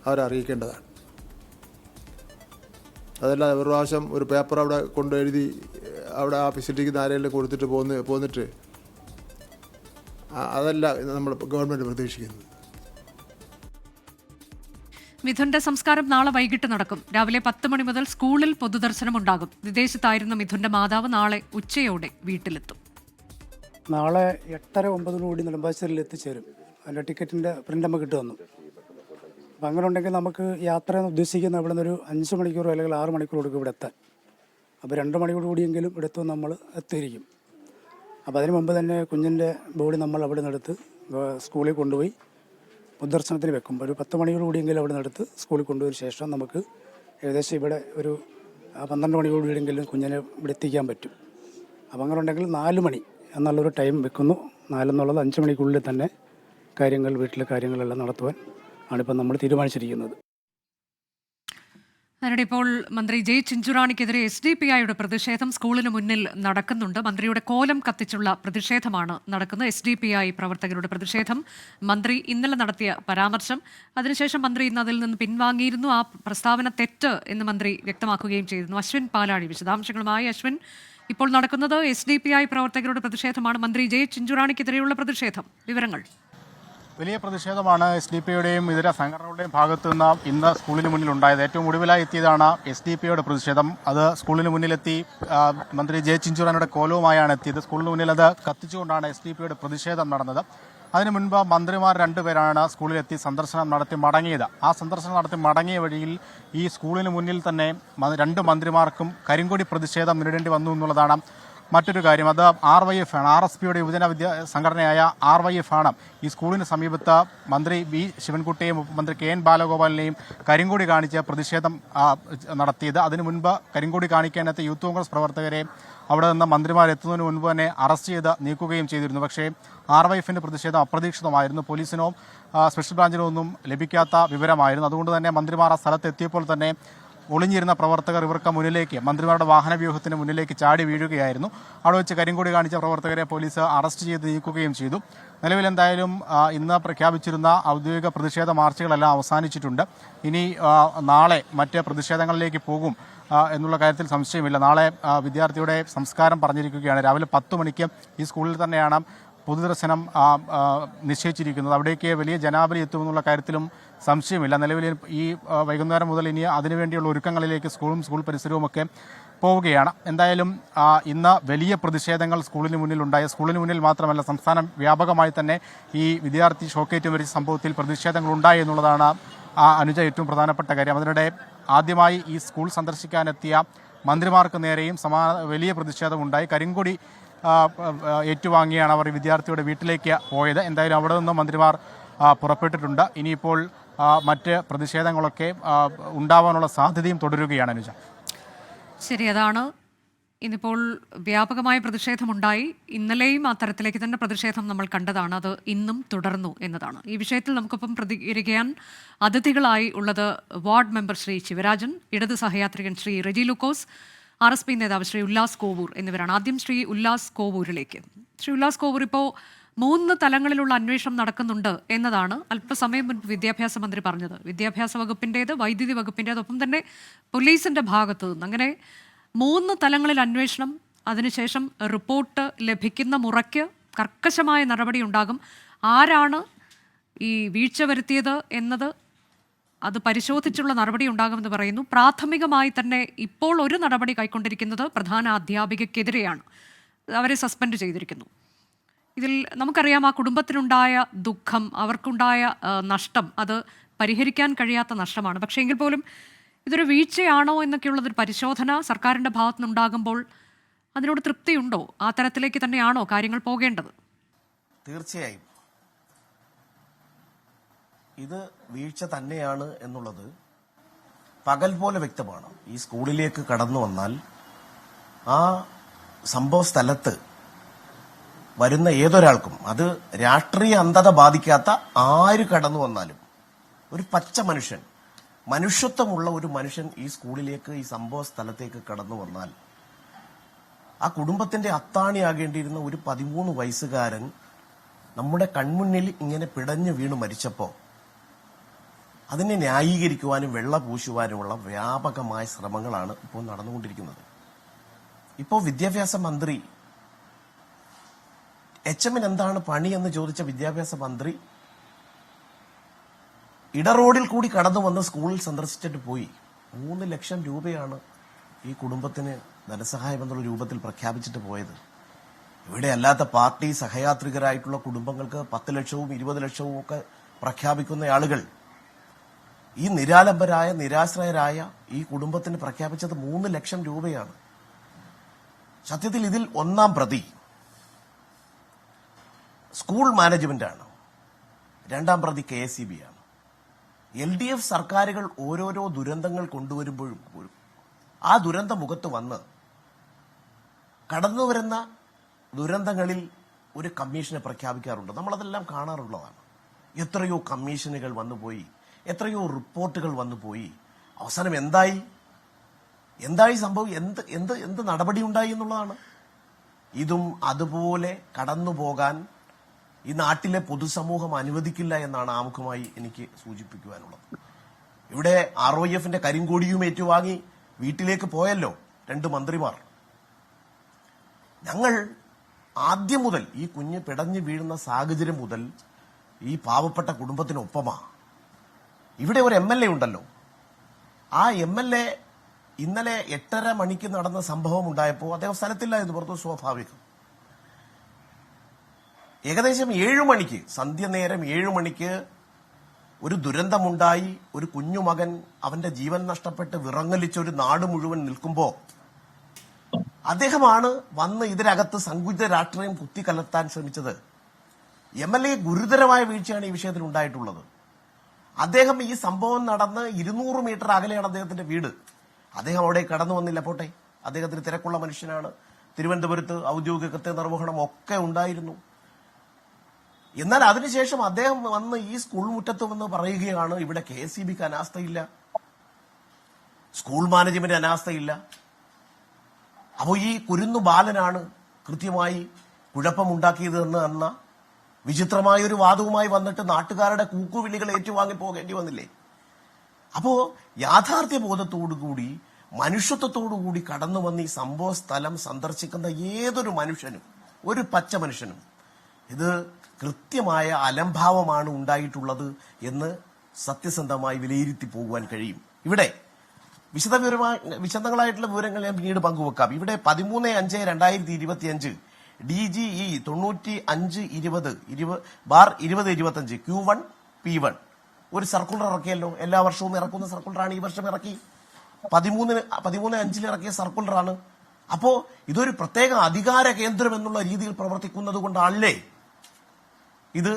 അവരെ അറിയിക്കേണ്ടതാണ്. അതല്ല ഒരു പ്രാവശ്യം ഒരു പേപ്പർ അവിടെ കൊണ്ട് എഴുതി അവിടെ ആ ഫെസിലിറ്റിക്ക് ആരെങ്കിലും കൊടുത്തിട്ട് പോന്നിട്ട് അതല്ല നമ്മൾ ഗവൺമെൻറ് പ്രതീക്ഷിക്കുന്നത്. മിഥുന്റെ സംസ്കാരം നാളെ വൈകിട്ട് നടക്കും. രാവിലെ 10 മണി മുതൽ സ്കൂളിൽ പൊതുദർശനം ഉണ്ടാകും. വിദേശത്തായിരുന്ന മിഥുന്റെ മാതാവ് നാളെ ഉച്ചയോടെ വീട്ടിലെത്തും. നാളെ 8:30-9 നെടുമ്പാശ്ശേരിയിൽ എത്തിച്ചേരും. അതിൻ്റെ ടിക്കറ്റിൻ്റെ പ്രിൻ്റ് നമുക്ക് കിട്ടുമെന്നു. അപ്പം അങ്ങനെ ഉണ്ടെങ്കിൽ നമുക്ക് യാത്ര എന്ന് ഉദ്ദേശിക്കുന്ന ഇവിടെ നിന്നൊരു 5 മണിക്കൂർ അല്ലെങ്കിൽ 6 മണിക്കൂർ കൊടുക്കും ഇവിടെ എത്താൻ. അപ്പോൾ 2 മണിക്കൂർ കൂടിയെങ്കിലും ഇവിടെ എത്തും നമ്മൾ എത്തിയിരിക്കും. അപ്പോൾ അതിന് മുമ്പ് തന്നെ കുഞ്ഞിൻ്റെ ബോഡി നമ്മൾ അവിടെ നിന്നെടുത്ത് സ്കൂളിൽ കൊണ്ടുപോയി പൊതുദർശനത്തിന് വെക്കും. ഒരു 10 മണിക്കൂർ കൂടിയെങ്കിലും അവിടെ നിന്നെടുത്ത് സ്കൂളിൽ കൊണ്ടുപോയ ശേഷം നമുക്ക് ഏകദേശം ഇവിടെ ഒരു 12 മണിക്കൂർ കൂടിയെങ്കിലും കുഞ്ഞിനെ ഇവിടെ എത്തിക്കാൻ പറ്റും. അപ്പം അങ്ങനെ ഉണ്ടെങ്കിൽ 4 മണി എന്നുള്ളൊരു ടൈം വെക്കുന്നു. 4 എന്നുള്ളത് 5 മണിക്കുള്ളിൽ തന്നെ വീട്ടിലെ കാര്യങ്ങളെല്ലാം നടത്തുവാൻ ആണിപ്പോൾ നമ്മൾ തീരുമാനിച്ചിരിക്കുന്നത്. അതിനിടെ ഇപ്പോൾ മന്ത്രി ജെ ചിഞ്ചുറാണിക്കെതിരെ SDPIയുടെ പ്രതിഷേധം സ്കൂളിന് മുന്നിൽ നടക്കുന്നുണ്ട്. മന്ത്രിയുടെ കോലം കത്തിച്ചുള്ള പ്രതിഷേധമാണ് നടക്കുന്നത്. SDPI പ്രവർത്തകരുടെ പ്രതിഷേധം. മന്ത്രി ഇന്നലെ നടത്തിയ പരാമർശം, അതിനുശേഷം മന്ത്രി ഇന്ന് അതിൽ നിന്ന് പിൻവാങ്ങിയിരുന്നു. ആ പ്രസ്താവന തെറ്റ് എന്ന് മന്ത്രി വ്യക്തമാക്കുകയും ചെയ്തിരുന്നു. അശ്വിൻ പാലാഴി വിശദാംശങ്ങളുമായി. അശ്വിൻ, ഇപ്പോൾ നടക്കുന്നത് SDPI പ്രവർത്തകരുടെ പ്രതിഷേധമാണ്. മന്ത്രി ജെ ചിഞ്ചുറാണിക്കെതിരെയുള്ള പ്രതിഷേധം, വിവരങ്ങൾ. വലിയ പ്രതിഷേധമാണ് SDPIയുടെയും ഇതര സംഘടനകളുടെയും ഭാഗത്തു നിന്ന് ഇന്ന് സ്കൂളിന് മുന്നിലുണ്ടായത്. ഏറ്റവും ഒടുവിലായി എത്തിയതാണ് SDPIയുടെ പ്രതിഷേധം. അത് സ്കൂളിന് മുന്നിലെത്തി മന്ത്രി ജെ ചിഞ്ചുറാണിയുടെ കോലവുമായാണ് എത്തിയത്. സ്കൂളിന് മുന്നിൽ അത് കത്തിച്ചുകൊണ്ടാണ് SDPIയുടെ പ്രതിഷേധം നടന്നത്. അതിനു മുൻപ് മന്ത്രിമാർ രണ്ടുപേരാണ് സ്കൂളിലെത്തി സന്ദർശനം നടത്തി മടങ്ങിയത്. ആ സന്ദർശനം നടത്തി മടങ്ങിയ വഴിയിൽ ഈ സ്കൂളിന് മുന്നിൽ തന്നെ രണ്ട് മന്ത്രിമാർക്കും കരിങ്കൊടി പ്രതിഷേധം നേരിടേണ്ടി വന്നു എന്നുള്ളതാണ് മറ്റൊരു കാര്യം. അത് RYF ആണ്, RSPയുടെ യുവജന സംഘടനയായ RYF ആണ് ഈ സ്കൂളിന് സമീപത്ത് മന്ത്രി വി ശിവൻകുട്ടിയെയും മന്ത്രി KN ബാലഗോപാലിനെയും കരിങ്കൊടി കാണിച്ച് പ്രതിഷേധം നടത്തിയത്. അതിനു മുൻപ് കരിങ്കൊടി കാണിക്കാനെത്തിയ യൂത്ത് കോൺഗ്രസ് പ്രവർത്തകരെ അവിടെ നിന്ന് മന്ത്രിമാരെത്തുന്നതിന് മുൻപ് തന്നെ അറസ്റ്റ് ചെയ്ത് നീക്കുകയും ചെയ്തിരുന്നു. പക്ഷേ RYFന്റെ പ്രതിഷേധം അപ്രതീക്ഷിതമായിരുന്നു. പോലീസിനോ സ്പെഷ്യൽ ബ്രാഞ്ചിനോ ഒന്നും ലഭിക്കാത്ത വിവരമായിരുന്നു. അതുകൊണ്ട് തന്നെ മന്ത്രിമാർ ആ സ്ഥലത്ത് എത്തിയപ്പോൾ തന്നെ ഒളിഞ്ഞിരുന്ന പ്രവർത്തകർ ഇവർക്ക് മുന്നിലേക്ക്, മന്ത്രിമാരുടെ വാഹനവ്യൂഹത്തിന് മുന്നിലേക്ക് ചാടി വീഴുകയായിരുന്നു. അവിടെ വെച്ച് കരിങ്കൊടി കാണിച്ച പ്രവർത്തകരെ പോലീസ് അറസ്റ്റ് ചെയ്ത് നീക്കുകയും ചെയ്തു. നിലവിൽ എന്തായാലും ഇന്ന് പ്രഖ്യാപിച്ചിരുന്ന ഔദ്യോഗിക പ്രതിഷേധ മാർച്ചുകളെല്ലാം അവസാനിച്ചിട്ടുണ്ട്. ഇനി നാളെ മറ്റ് പ്രതിഷേധങ്ങളിലേക്ക് പോകും എന്നുള്ള കാര്യത്തിൽ സംശയമില്ല. നാളെ വിദ്യാർത്ഥിയുടെ സംസ്കാരം പറഞ്ഞിരിക്കുകയാണ്. രാവിലെ 10 മണിക്ക് ഈ സ്കൂളിൽ തന്നെയാണ് പൊതുദർശനം നിശ്ചയിച്ചിരിക്കുന്നത്. അവിടേക്ക് വലിയ ജനാബലി എത്തുമെന്നുള്ള കാര്യത്തിലും സംശയമില്ല. നിലവിൽ ഈ വൈകുന്നേരം മുതൽ ഇനി അതിനുവേണ്ടിയുള്ള ഒരുക്കങ്ങളിലേക്ക് സ്കൂൾ പരിസരവുമൊക്കെ പോവുകയാണ്. എന്തായാലും ഇന്ന് വലിയ പ്രതിഷേധങ്ങൾ സ്കൂളിന് മുന്നിലുണ്ടായി. സ്കൂളിന് മുന്നിൽ മാത്രമല്ല, സംസ്ഥാനം വ്യാപകമായി തന്നെ ഈ വിദ്യാർത്ഥി ഷോക്കേറ്റ് മരിച്ച സംഭവത്തിൽ പ്രതിഷേധങ്ങൾ ഉണ്ടായി എന്നുള്ളതാണ് അനുജ ഏറ്റവും പ്രധാനപ്പെട്ട കാര്യം. അതിനിടെ ആദ്യമായി ഈ സ്കൂൾ സന്ദർശിക്കാനെത്തിയ മന്ത്രിമാർക്ക് നേരെയും വലിയ പ്രതിഷേധമുണ്ടായി. കരിങ്കൊടി ഏറ്റുവാങ്ങിയാണ് അവർ വിദ്യാർത്ഥിയുടെ വീട്ടിലേക്ക് പോയത്. എന്തായാലും അവിടെ നിന്ന് മന്ത്രിമാർ പുറപ്പെട്ടിട്ടുണ്ട്. ഇനിയിപ്പോൾ മറ്റ് പ്രതിഷേധങ്ങളൊക്കെ ഉണ്ടാവാനുള്ള സാധ്യതയും തുടരുകയാണ് അനുജ. ശരി, അതാണ് ഇന്നിപ്പോൾ വ്യാപകമായ പ്രതിഷേധമുണ്ടായി. ഇന്നലെയും അത്തരത്തിലേക്ക് തന്നെ പ്രതിഷേധം നമ്മൾ കണ്ടതാണ്. അത് ഇന്നും തുടർന്നു എന്നതാണ്. ഈ വിഷയത്തിൽ നമുക്കൊപ്പം പ്രതികരിക്കാൻ അതിഥികളായി ഉള്ളത് വാർഡ് മെമ്പർ ശ്രീ ശിവരാജൻ, ഇടത് സഹയാത്രികൻ ശ്രീ റെജി ലൂക്കോസ്, RSP നേതാവ് ശ്രീ ഉല്ലാസ് കോവൂർ എന്നിവരാണ്. ആദ്യം ശ്രീ ഉല്ലാസ് കോവൂരിലേക്ക്. ശ്രീ ഉല്ലാസ് കോവൂർ, ഇപ്പോൾ 3 തലങ്ങളിലുള്ള അന്വേഷണം നടക്കുന്നുണ്ട് എന്നതാണ് അല്പസമയം മുൻപ് വിദ്യാഭ്യാസ മന്ത്രി പറഞ്ഞത്. വിദ്യാഭ്യാസ വകുപ്പിൻ്റേത്, വൈദ്യുതി വകുപ്പിൻ്റേത്, ഒപ്പം തന്നെ പോലീസിൻ്റെ ഭാഗത്തു നിന്ന് അങ്ങനെ 3 തലങ്ങളിൽ അന്വേഷണം. അതിനുശേഷം റിപ്പോർട്ട് ലഭിക്കുന്ന മുറയ്ക്ക് കർക്കശമായ നടപടി ഉണ്ടാകും. ആരാണ് ഈ വീഴ്ച വരുത്തിയത് എന്നത് അത് പരിശോധിച്ചുള്ള നടപടി ഉണ്ടാകുമെന്ന് പറയുന്നു. പ്രാഥമികമായി തന്നെ ഇപ്പോൾ ഒരു നടപടി കൈക്കൊണ്ടിരിക്കുന്നത് പ്രധാന അധ്യാപികയ്ക്കെതിരെയാണ്. അവരെ സസ്പെൻഡ് ചെയ്തിരിക്കുന്നു. ഇതിൽ നമുക്കറിയാം ആ കുടുംബത്തിനുണ്ടായ ദുഃഖം, അവർക്കുണ്ടായ നഷ്ടം, അത് പരിഹരിക്കാൻ കഴിയാത്ത നഷ്ടമാണ്. പക്ഷേ എങ്കിൽ പോലും ഇതൊരു വീഴ്ചയാണോ എന്നൊക്കെയുള്ളതൊരു പരിശോധന സർക്കാരിൻ്റെ ഭാഗത്തുനിന്നുണ്ടാകുമ്പോൾ അതിനോട് തൃപ്തിയുണ്ടോ? ആ തരത്തിലേക്ക് തന്നെയാണോ കാര്യങ്ങൾ പോകേണ്ടത്? തീർച്ചയായും ഇത് വീഴ്ച തന്നെയാണ് എന്നുള്ളത് പകൽ പോലെ വ്യക്തമാണ്. ഈ സ്കൂളിലേക്ക് കടന്നു വന്നാൽ ആ സംഭവ സ്ഥലത്ത് വരുന്ന ഏതൊരാൾക്കും, അത് രാഷ്ട്രീയ അന്ധത ബാധിക്കാത്ത ആര് കടന്നു വന്നാലും, ഒരു പച്ച മനുഷ്യൻ, മനുഷ്യത്വമുള്ള ഒരു മനുഷ്യൻ ഈ സ്കൂളിലേക്ക്, ഈ സംഭവ സ്ഥലത്തേക്ക് കടന്നു വന്നാൽ ആ കുടുംബത്തിന്റെ അത്താണിയാകേണ്ടിയിരുന്ന ഒരു 13 വയസ്സുകാരൻ നമ്മുടെ കൺമുന്നിൽ ഇങ്ങനെ പിടഞ്ഞു വീണു മരിച്ചപ്പോൾ അതിനെ ന്യായീകരിക്കുവാനും വെള്ള പൂശുവാനുമുള്ള വ്യാപകമായ ശ്രമങ്ങളാണ് ഇപ്പോൾ നടന്നുകൊണ്ടിരിക്കുന്നത്. ഇപ്പോൾ വിദ്യാഭ്യാസ മന്ത്രി HM എന്താണ് പണി എന്ന് ചോദിച്ച വിദ്യാഭ്യാസ മന്ത്രി ഇടറോഡിൽ കൂടി കടന്നു വന്ന് സ്കൂളിൽ സന്ദർശിച്ചിട്ട് പോയി. 3 ലക്ഷം രൂപയാണ് ഈ കുടുംബത്തിന് ധനസഹായം എന്നുള്ള രൂപത്തിൽ പ്രഖ്യാപിച്ചിട്ട് പോയത്. ഇവിടെ അല്ലാത്ത പാർട്ടി സഹയാത്രികരായിട്ടുള്ള കുടുംബങ്ങൾക്ക് 10 ലക്ഷവും 20 ലക്ഷവും ഒക്കെ പ്രഖ്യാപിക്കുന്ന ആളുകൾ ഈ നിരാലംബരായ, നിരാശ്രയരായ ഈ കുടുംബത്തിന് പ്രഖ്യാപിച്ചത് 3 ലക്ഷം രൂപയാണ്. സത്യത്തിൽ ഇതിൽ ഒന്നാം പ്രതി സ്കൂൾ മാനേജ്മെന്റാണ്, രണ്ടാം പ്രതി KSEB ആണ്. LDF സർക്കാരുകൾ ഓരോരോ ദുരന്തങ്ങൾ കൊണ്ടുവരുമ്പോഴും ആ ദുരന്ത മുഖത്ത് വന്ന് കടന്നുവരുന്ന ദുരന്തങ്ങളിൽ ഒരു കമ്മീഷനെ പ്രഖ്യാപിക്കാറുണ്ട്. നമ്മളതെല്ലാം കാണാറുള്ളതാണ്. എത്രയോ കമ്മീഷനുകൾ വന്നുപോയി, എത്രയോ റിപ്പോർട്ടുകൾ വന്നുപോയി. അവസാനം എന്തായി സംഭവം, എന്ത് നടപടി ഉണ്ടായി എന്നുള്ളതാണ്. ഇതും അതുപോലെ കടന്നുപോകാൻ ഈ നാട്ടിലെ പൊതുസമൂഹം അനുവദിക്കില്ല എന്നാണ് ആമുഖമായി എനിക്ക് സൂചിപ്പിക്കുവാനുള്ളത്. ഇവിടെ ROF കരിങ്കൊടിയും ഏറ്റുവാങ്ങി വീട്ടിലേക്ക് പോയല്ലോ 2 മന്ത്രിമാർ. ഞങ്ങൾ ആദ്യം മുതൽ ഈ കുഞ്ഞ് പിടഞ്ഞു വീഴുന്ന സാഹചര്യം മുതൽ ഈ പാവപ്പെട്ട കുടുംബത്തിനൊപ്പമാ. ഇവിടെ ഒരു MLA ഉണ്ടല്ലോ, ആ MLA ഇന്നലെ 8:30 മണിക്ക് നടന്ന സംഭവം ഉണ്ടായപ്പോൾ അദ്ദേഹം സ്ഥലത്തില്ല എന്ന് പറഞ്ഞു. സ്വാഭാവികം. ഏകദേശം 7 മണിക്ക്, സന്ധ്യനേരം 7 മണിക്ക് ഒരു ദുരന്തമുണ്ടായി. ഒരു കുഞ്ഞുമകൻ അവന്റെ ജീവൻ നഷ്ടപ്പെട്ട് വിറങ്ങലിച്ച ഒരു നാട് മുഴുവൻ നിൽക്കുമ്പോൾ അദ്ദേഹമാണ് വന്ന് ഇതിനകത്ത് സങ്കുചിത രാഷ്ട്രീയം കുത്തിക്കലർത്താൻ ശ്രമിച്ചത്. MLA ഗുരുതരമായ വീഴ്ചയാണ് ഈ വിഷയത്തിൽ ഉണ്ടായിട്ടുള്ളത്. അദ്ദേഹം ഈ സംഭവം നടന്ന് 200 മീറ്റർ അകലെയാണ് അദ്ദേഹത്തിന്റെ വീട്. അദ്ദേഹം അവിടെ കടന്നു വന്നില്ല. പോട്ടെ, അദ്ദേഹത്തിന് തിരക്കുള്ള മനുഷ്യനാണ്. തിരുവനന്തപുരത്ത് ഔദ്യോഗിക കൃത്യനിർവഹണം ഒക്കെ ഉണ്ടായിരുന്നു. എന്നാൽ അതിനുശേഷം അദ്ദേഹം വന്ന് ഈ സ്കൂൾ മുറ്റത്ത് വന്ന് പറയുകയാണ് ഇവിടെ KSEBക്ക് അനാസ്ഥയില്ല, സ്കൂൾ മാനേജ്മെന്റ് അനാസ്ഥയില്ല. അപ്പോൾ ഈ കുരുന്നു ബാലനാണ് കൃത്യമായി കുഴപ്പമുണ്ടാക്കിയതെന്ന് എന്ന വിചിത്രമായ ഒരു വാദവുമായി വന്നിട്ട് നാട്ടുകാരുടെ കൂക്കുവിളികൾ ഏറ്റുവാങ്ങി പോകേണ്ടി വന്നില്ലേ? അപ്പോ യാഥാർത്ഥ്യ ബോധത്തോടുകൂടി മനുഷ്യത്വത്തോടുകൂടി കടന്നു വന്ന് ഈ സംഭവ സ്ഥലം സന്ദർശിക്കുന്ന ഏതൊരു മനുഷ്യനും, ഒരു പച്ച മനുഷ്യനും ഇത് കൃത്യമായ അലംഭാവമാണ് ഉണ്ടായിട്ടുള്ളത് എന്ന് സത്യസന്ധമായി വിലയിരുത്തി പോകുവാൻ കഴിയും. ഇവിടെ വിശദങ്ങളായിട്ടുള്ള വിവരങ്ങൾ ഞാൻ പിന്നീട് പങ്കുവെക്കാം. ഇവിടെ 13/5/2025 DGE 95/20/2025 Q1 P1 ഒരു സർക്കുലർ ഇറക്കിയല്ലോ. എല്ലാ വർഷവും ഇറക്കുന്ന സർക്കുലറാണ്. ഈ വർഷം ഇറക്കി 13/5 ഇറക്കിയ സർക്കുലറാണ്. അപ്പോ ഇതൊരു പ്രത്യേക അധികാര കേന്ദ്രം എന്നുള്ള രീതിയിൽ പ്രവർത്തിക്കുന്നത് കൊണ്ടാണല്ലേ ഇത്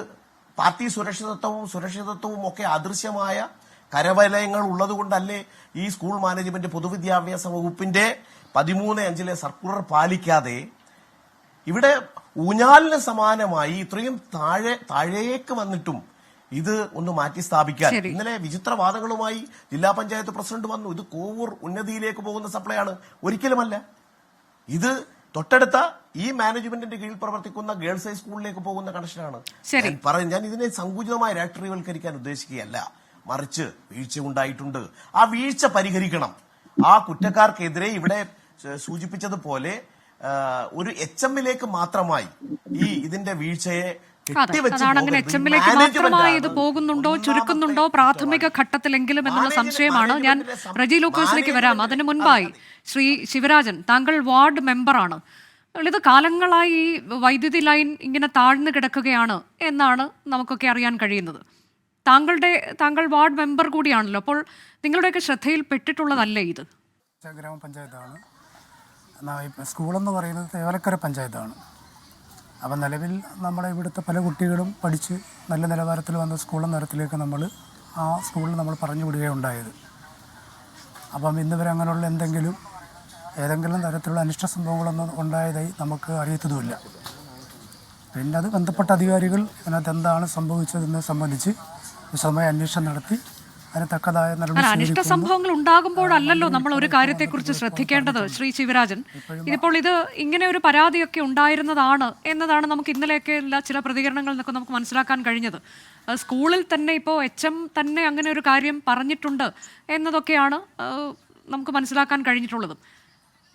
പാർട്ടി സുരക്ഷിതത്വവും ഒക്കെ അദൃശ്യമായ കരവലയങ്ങൾ ഉള്ളത് കൊണ്ടല്ലേ ഈ സ്കൂൾ മാനേജ്മെന്റ് പൊതുവിദ്യാഭ്യാസ വകുപ്പിന്റെ 13/5 സർക്കുലർ പാലിക്കാതെ ഇവിടെ ഊഞ്ഞാലിന് സമാനമായി ഇത്രയും താഴേക്ക് വന്നിട്ടും ഇത് ഒന്ന് മാറ്റി സ്ഥാപിക്കാൻ ഇന്നലെ വിചിത്രവാദങ്ങളുമായി ജില്ലാ പഞ്ചായത്ത് പ്രസിഡന്റ് വന്നു. ഇത് കോവൂർ ഉന്നതിയിലേക്ക് പോകുന്ന സപ്ലൈയാണ്, ഒരിക്കലുമല്ല. ഇത് തൊട്ടടുത്ത ഈ മാനേജ്മെന്റിന്റെ കീഴിൽ പ്രവർത്തിക്കുന്ന ഗേൾസ് ഹൈസ്കൂളിലേക്ക് പോകുന്ന കണക്ഷനാണ്. ഞാൻ ഇതിനെ സങ്കുചിതമായി രാഷ്ട്രീയവൽക്കരിക്കാൻ ഉദ്ദേശിക്കുകയല്ല, മറിച്ച് വീഴ്ച ഉണ്ടായിട്ടുണ്ട്. ആ വീഴ്ച പരിഹരിക്കണം. ആ കുറ്റക്കാർക്കെതിരെ ഇവിടെ സൂചിപ്പിച്ചതുപോലെ ഒരു HMലേക്ക് മാത്രമായി ഇതിന്റെ വീഴ്ചയെ അതാണ് അങ്ങനെ HMലേക്ക് മാത്രമായി ഇത് പോകുന്നുണ്ടോ, ചുരുക്കുന്നുണ്ടോ പ്രാഥമിക ഘട്ടത്തിലെങ്കിലും എന്നുള്ള സംശയമാണ്. ഞാൻ റെജി ലൂക്കോസിലേക്ക് വരാം. അതിനു മുൻപായി ശ്രീ ശിവരാജൻ, താങ്കൾ വാർഡ് മെമ്പറാണ്. ഇത് കാലങ്ങളായി ഈ വൈദ്യുതി ലൈൻ ഇങ്ങനെ താഴ്ന്നു കിടക്കുകയാണ് എന്നാണ് നമുക്കൊക്കെ അറിയാൻ കഴിയുന്നത്. താങ്കൾ വാർഡ് മെമ്പർ കൂടിയാണല്ലോ. അപ്പോൾ നിങ്ങളുടെയൊക്കെ ശ്രദ്ധയിൽപ്പെട്ടിട്ടുള്ളതല്ലേ ഇത്? ഗ്രാമപഞ്ചായത്താണ്. സ്കൂളെന്ന് പറയുന്നത് തേവലക്കര പഞ്ചായത്താണ്. അപ്പം നിലവിൽ നമ്മുടെ ഇവിടുത്തെ പല കുട്ടികളും പഠിച്ച് നല്ല നിലവാരത്തിൽ വന്ന സ്കൂളിൻ്റെ നിരത്തിലേക്ക് ആ സ്കൂളിൽ നമ്മൾ പറഞ്ഞു വിടുകയുണ്ടായത്. അപ്പം ഇന്ന് വരെ അങ്ങനെയുള്ള ഏതെങ്കിലും തരത്തിലുള്ള അനിഷ്ട സംഭവങ്ങളൊന്നും ഉണ്ടായതായി നമുക്ക് അറിയത്തതുമില്ല. പിന്നെ അത് ബന്ധപ്പെട്ട അധികാരികൾ ഇതിനകത്ത് എന്താണ് സംഭവിച്ചതെന്ന് സംബന്ധിച്ച് വിശദമായ അന്വേഷണം നടത്തി അതിന് തക്കതായ അനിഷ്ട സംഭവങ്ങൾ ഉണ്ടാകുമ്പോഴല്ലോ നമ്മൾ ഒരു കാര്യത്തെക്കുറിച്ച് ശ്രദ്ധിക്കേണ്ടത്. ശ്രീ ശിവരാജൻ, ഇതിപ്പോൾ ഇത് ഇങ്ങനെ ഒരു പരാതിയൊക്കെ ഉണ്ടായിരുന്നതാണ് എന്നതാണ് നമുക്ക് ഇന്നലെയൊക്കെ ചില പ്രതികരണങ്ങളിൽ നിന്നൊക്കെ നമുക്ക് മനസ്സിലാക്കാൻ കഴിഞ്ഞത്. സ്കൂളിൽ തന്നെ ഇപ്പോൾ HM തന്നെ അങ്ങനെ ഒരു കാര്യം പറഞ്ഞിട്ടുണ്ട് എന്നതൊക്കെയാണ് നമുക്ക് മനസ്സിലാക്കാൻ കഴിഞ്ഞിട്ടുള്ളത്.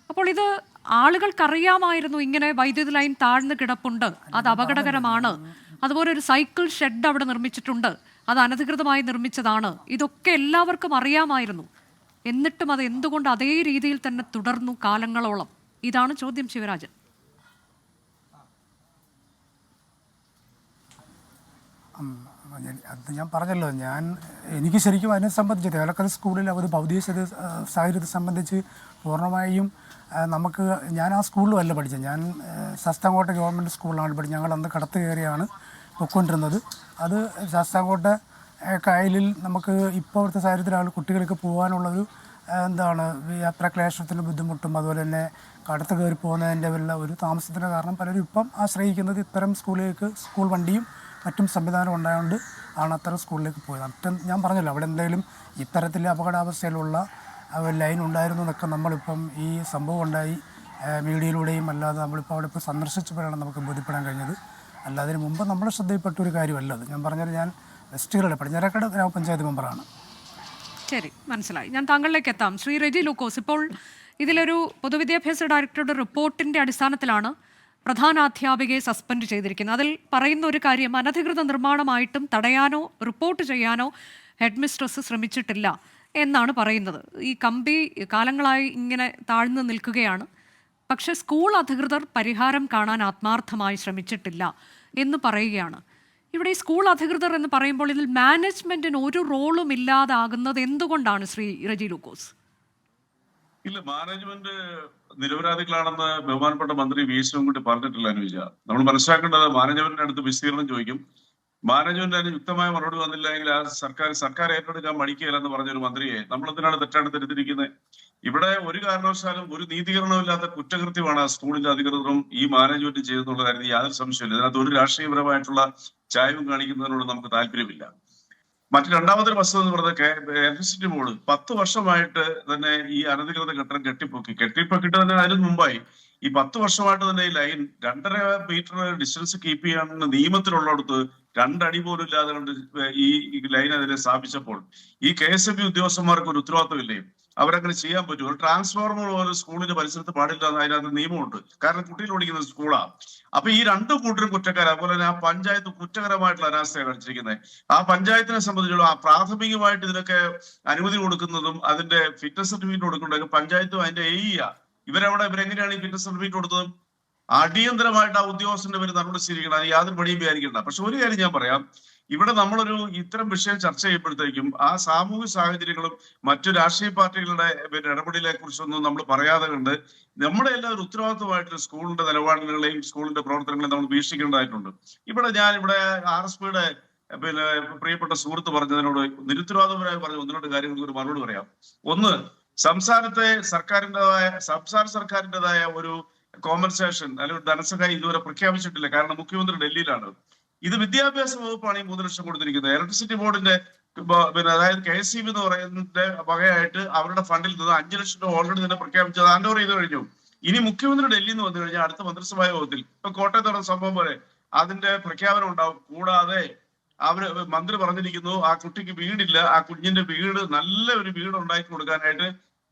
അപ്പോൾ ഇത് ആളുകൾക്കറിയാമായിരുന്നു ഇങ്ങനെ വൈദ്യുതി ലൈൻ താഴ്ന്നു കിടപ്പുണ്ട്, അത് അപകടകരമാണ്, അതുപോലെ ഒരു സൈക്കിൾ ഷെഡ് അവിടെ നിർമ്മിച്ചിട്ടുണ്ട്, അത് അനധികൃതമായി നിർമ്മിച്ചതാണ്, ഇതൊക്കെ എല്ലാവർക്കും അറിയാമായിരുന്നു. എന്നിട്ടും അത് എന്തുകൊണ്ട് അതേ രീതിയിൽ തന്നെ തുടർന്നു കാലങ്ങളോളം? ഇതാണ് ചോദ്യം ശിവരാജൻ. അത് ഞാൻ പറഞ്ഞല്ലോ, എനിക്ക് ശരിക്കും അതിനെ സംബന്ധിച്ച് തേവലക്കര സ്കൂളിൽ ഒരു ഭൗതിക സാഹചര്യത്തെ സംബന്ധിച്ച് പൂർണ്ണമായും ഞാൻ ആ സ്കൂളിലുമല്ല പഠിച്ചത്. ഞാൻ ശാസ്താംകോട്ട ഗവൺമെൻറ് സ്കൂളിലാണ് പഠിച്ചത്. ഞങ്ങൾ അന്ന് കടത്ത് കയറിയാണ് പൊയ്ക്കൊണ്ടിരുന്നത്. അത് ശാസ്താംകോട്ട കായലിൽ നമുക്ക് ഇപ്പോഴത്തെ സാഹചര്യത്തിലാണ് കുട്ടികൾക്ക് പോകാനുള്ളൊരു യാത്രാക്ലേശത്തിന് ബുദ്ധിമുട്ടും അതുപോലെ തന്നെ കടത്ത് കയറി പോകുന്നതിൻ്റെ ഒരു താമസത്തിൻ്റെ കാരണം പലരും ഇപ്പം ആശ്രയിക്കുന്നത് ഇത്തരം സ്കൂൾ വണ്ടിയും മറ്റും സംവിധാനം ഉണ്ടായതുകൊണ്ട് ആണ് അത്തരം സ്കൂളിലേക്ക് പോയത്. ഞാൻ പറഞ്ഞല്ലോ, അവിടെ എന്തെങ്കിലും ഇത്തരത്തിൽ അപകടാവസ്ഥയിലുള്ള ലൈൻ ഉണ്ടായിരുന്നു എന്നൊക്കെ നമ്മളിപ്പം ഈ സംഭവം ഉണ്ടായി മീഡിയയിലൂടെയും അല്ലാതെ നമ്മളിപ്പോൾ അവിടെ ഇപ്പോൾ സന്ദർശിച്ചപ്പോഴാണ് നമുക്ക് ബോധ്യപ്പെടാൻ കഴിഞ്ഞത്. അല്ലാതെ അതിന് മുമ്പ് നമ്മൾ ശ്രദ്ധയിൽപ്പെട്ട ഒരു കാര്യമല്ല അത്. ഞാൻ പറഞ്ഞത് ഞാൻ വെസ്റ്റുകളുടെ പടിഞ്ഞാറേക്കട ഗ്രാമപഞ്ചായത്ത് മെമ്പറാണ്. ശരി, മനസ്സിലായി. ഞാൻ താങ്കളിലേക്ക് എത്താം. ശ്രീ റെജി ലൂക്കോസ്, ഇപ്പോൾ ഇതിലൊരു പൊതുവിദ്യാഭ്യാസ ഡയറക്ടറുടെ റിപ്പോർട്ടിൻ്റെ അടിസ്ഥാനത്തിലാണ് പ്രധാനാധ്യാപികയെ സസ്പെൻഡ് ചെയ്തിരിക്കുന്നത്. അതിൽ പറയുന്ന ഒരു കാര്യം, അനധികൃത നിർമ്മാണമായിട്ടും തടയാനോ റിപ്പോർട്ട് ചെയ്യാനോ ഹെഡ് മിസ്ട്രസ് ശ്രമിച്ചിട്ടില്ല എന്നാണ് പറയുന്നത്. ഈ കമ്പി കാലങ്ങളായി ഇങ്ങനെ താഴ്ന്നു നിൽക്കുകയാണ്, പക്ഷെ സ്കൂൾ അധികൃതർ പരിഹാരം കാണാൻ ആത്മാർത്ഥമായി ശ്രമിച്ചിട്ടില്ല എന്ന് പറയുകയാണ്. ഇവിടെ ഈ സ്കൂൾ അധികൃതർ എന്ന് പറയുമ്പോൾ ഇതിൽ മാനേജ്മെന്റിന് ഒരു റോളും ഇല്ലാതാകുന്നത് എന്തുകൊണ്ടാണ് ശ്രീ റജി ലൂക്കോസ്? ഇല്ല, മാനേജ്മെന്റ് നിരപരാധികളാണെന്ന് ബഹുമാനപ്പെട്ട മന്ത്രി വി ശിവൻകുട്ടി പറഞ്ഞിട്ടില്ല അനുവിജ. നമ്മൾ മനസ്സിലാക്കേണ്ടത് മാനേജ്മെന്റിന്റെ അടുത്ത് വിശദീകരണം ചോദിക്കും. മാനേജ്മെന്റ് അതിന് യുക്തമായ മറുപടി വന്നില്ലെങ്കിൽ ആ സർക്കാർ ഏറ്റെടുക്കാൻ മടിക്കുകയില്ലെന്ന് പറഞ്ഞൊരു മന്ത്രിയെ നമ്മൾ എന്തിനാണ് തെറ്റാണ് തിരുത്തിരിക്കുന്നത്? ഇവിടെ ഒരു കാരണവശാലും ഒരു നീതീകരണമില്ലാത്ത കുറ്റകൃത്യമാണ് ആ സ്കൂളിന്റെ അധികൃതരും ഈ മാനേജ്മെന്റും ചെയ്തെന്നുള്ള കാര്യത്തിൽ യാതൊരു സംശയമില്ല. ഇതിനകത്ത് ഒരു രാഷ്ട്രീയപരമായിട്ടുള്ള ചായവും കാണിക്കുന്നതിനോട് നമുക്ക് താല്പര്യമില്ല. മറ്റു രണ്ടാമതൊരു വസ്തുത എന്ന് പറയുന്നത് ഇലക്ട്രിസിറ്റി ബോർഡ് 10 വർഷമായിട്ട് തന്നെ ഈ അനധികൃത കെട്ടിടം കെട്ടിപ്പൊക്കിട്ട് തന്നെ അതിന് മുമ്പായി ഈ 10 വർഷമായിട്ട് തന്നെ ഈ ലൈൻ 2.5 മീറ്റർ ഡിസ്റ്റൻസ് കീപ്പ് ചെയ്യാനുള്ള നിയമത്തിലുള്ളിടത്ത് 2 അടി പോലും ഇല്ലാതെ കൊണ്ട് ഈ ലൈൻ അതിനെ സ്ഥാപിച്ചപ്പോൾ ഈ KSB ഉദ്യോഗസ്ഥന്മാർക്ക് ഒരു ഉത്തരവാദിത്തമില്ലേ? അവരങ്ങനെ ചെയ്യാൻ പറ്റും? ഒരു ട്രാൻസ്ഫോർമർ പോലും സ്കൂളിന്റെ പരിസരത്ത് പാടില്ല എന്ന് അതിനകത്ത് നിയമമുണ്ട്. കാരണം കുട്ടികൾ ഓടിക്കുന്ന സ്കൂളാണ്. അപ്പൊ ഈ 2 കൂട്ടരും കുറ്റക്കാർ. അതുപോലെ തന്നെ ആ പഞ്ചായത്ത് കുറ്റകരമായിട്ടുള്ള അനാസ്ഥയാണ് കളിച്ചിരിക്കുന്നത്. ആ പഞ്ചായത്തിനെ സംബന്ധിച്ചുള്ള ആ പ്രാഥമികമായിട്ട് ഇതിനൊക്കെ അനുമതി കൊടുക്കുന്നതും അതിന്റെ ഫിറ്റ്നസ് സർട്ടിഫിക്കറ്റ് കൊടുക്കുന്നതൊക്കെ പഞ്ചായത്തും അതിന്റെ ഇവരെങ്ങനെയാണ് ഈ ഫിറ്റ്നസ് സർട്ടിഫിക്കറ്റ് കൊടുത്തത്? അടിയന്തരമായിട്ട് ആ ഉദ്യോഗസ്ഥന്റെ പേര് നടപടി സ്വീകരിക്കണം. അത് യാതൊരു പണിയും വിചാരിക്കണ്ട. പക്ഷെ ഒരു കാര്യം ഞാൻ പറയാം, ഇവിടെ നമ്മളൊരു ഇത്തരം വിഷയം ചർച്ച ചെയ്യുമ്പോഴത്തേക്കും ആ സാമൂഹിക സാഹചര്യങ്ങളും മറ്റു രാഷ്ട്രീയ പാർട്ടികളുടെ ഇടപെടലിനെ കുറിച്ചൊന്നും നമ്മൾ പറയാതെ കണ്ട് നമ്മുടെ എല്ലാം ഒരു ഉത്തരവാദിത്വമായിട്ട് സ്കൂളിന്റെ നിലപാടുകളെയും സ്കൂളിന്റെ പ്രവർത്തനങ്ങളെയും നമ്മൾ വീക്ഷിക്കേണ്ടതായിട്ടുണ്ട്. ഇവിടെ RSPയുടെ പ്രിയപ്പെട്ട സുഹൃത്ത് പറഞ്ഞതിനോട് നിരുത്തരവാദപരമായി പറഞ്ഞ 1-2 കാര്യങ്ങൾക്ക് ഒരു മറുപടി പറയാം. ഒന്ന്, സംസ്ഥാന സർക്കാരിൻ്റെതായ ഒരു കോമ്പൻസേഷൻ അല്ലെങ്കിൽ ധനസഹായം ഇതുവരെ പ്രഖ്യാപിച്ചിട്ടില്ല. കാരണം മുഖ്യമന്ത്രി ഡൽഹിയിലാണ്. ഇത് വിദ്യാഭ്യാസ വകുപ്പാണ് ഈ 3 ലക്ഷം കൊടുത്തിരിക്കുന്നത്. ഇലക്ട്രിസിറ്റി ബോർഡിന്റെ അതായത് KSEB എന്ന് പറയുന്നതിന്റെ വകയായിട്ട് അവരുടെ ഫണ്ടിൽ നിന്ന് 5 ലക്ഷം രൂപ ഓൾറെഡി തന്നെ പ്രഖ്യാപിച്ചത് ഹാൻഡ് ഓവർ ചെയ്ത് കഴിഞ്ഞു. ഇനി മുഖ്യമന്ത്രി ഡൽഹിയിൽ നിന്ന് വന്നു കഴിഞ്ഞാൽ അടുത്ത മന്ത്രിസഭാ യോഗത്തിൽ ഇപ്പൊ കോട്ടയത്തോടെ സംഭവം പോലെ അതിന്റെ പ്രഖ്യാപനം ഉണ്ടാവും. കൂടാതെ മന്ത്രി പറഞ്ഞിരിക്കുന്നു ആ കുട്ടിക്ക് വീടില്ല, ആ കുഞ്ഞിന്റെ നല്ല ഒരു വീട് ഉണ്ടാക്കി കൊടുക്കാനായിട്ട്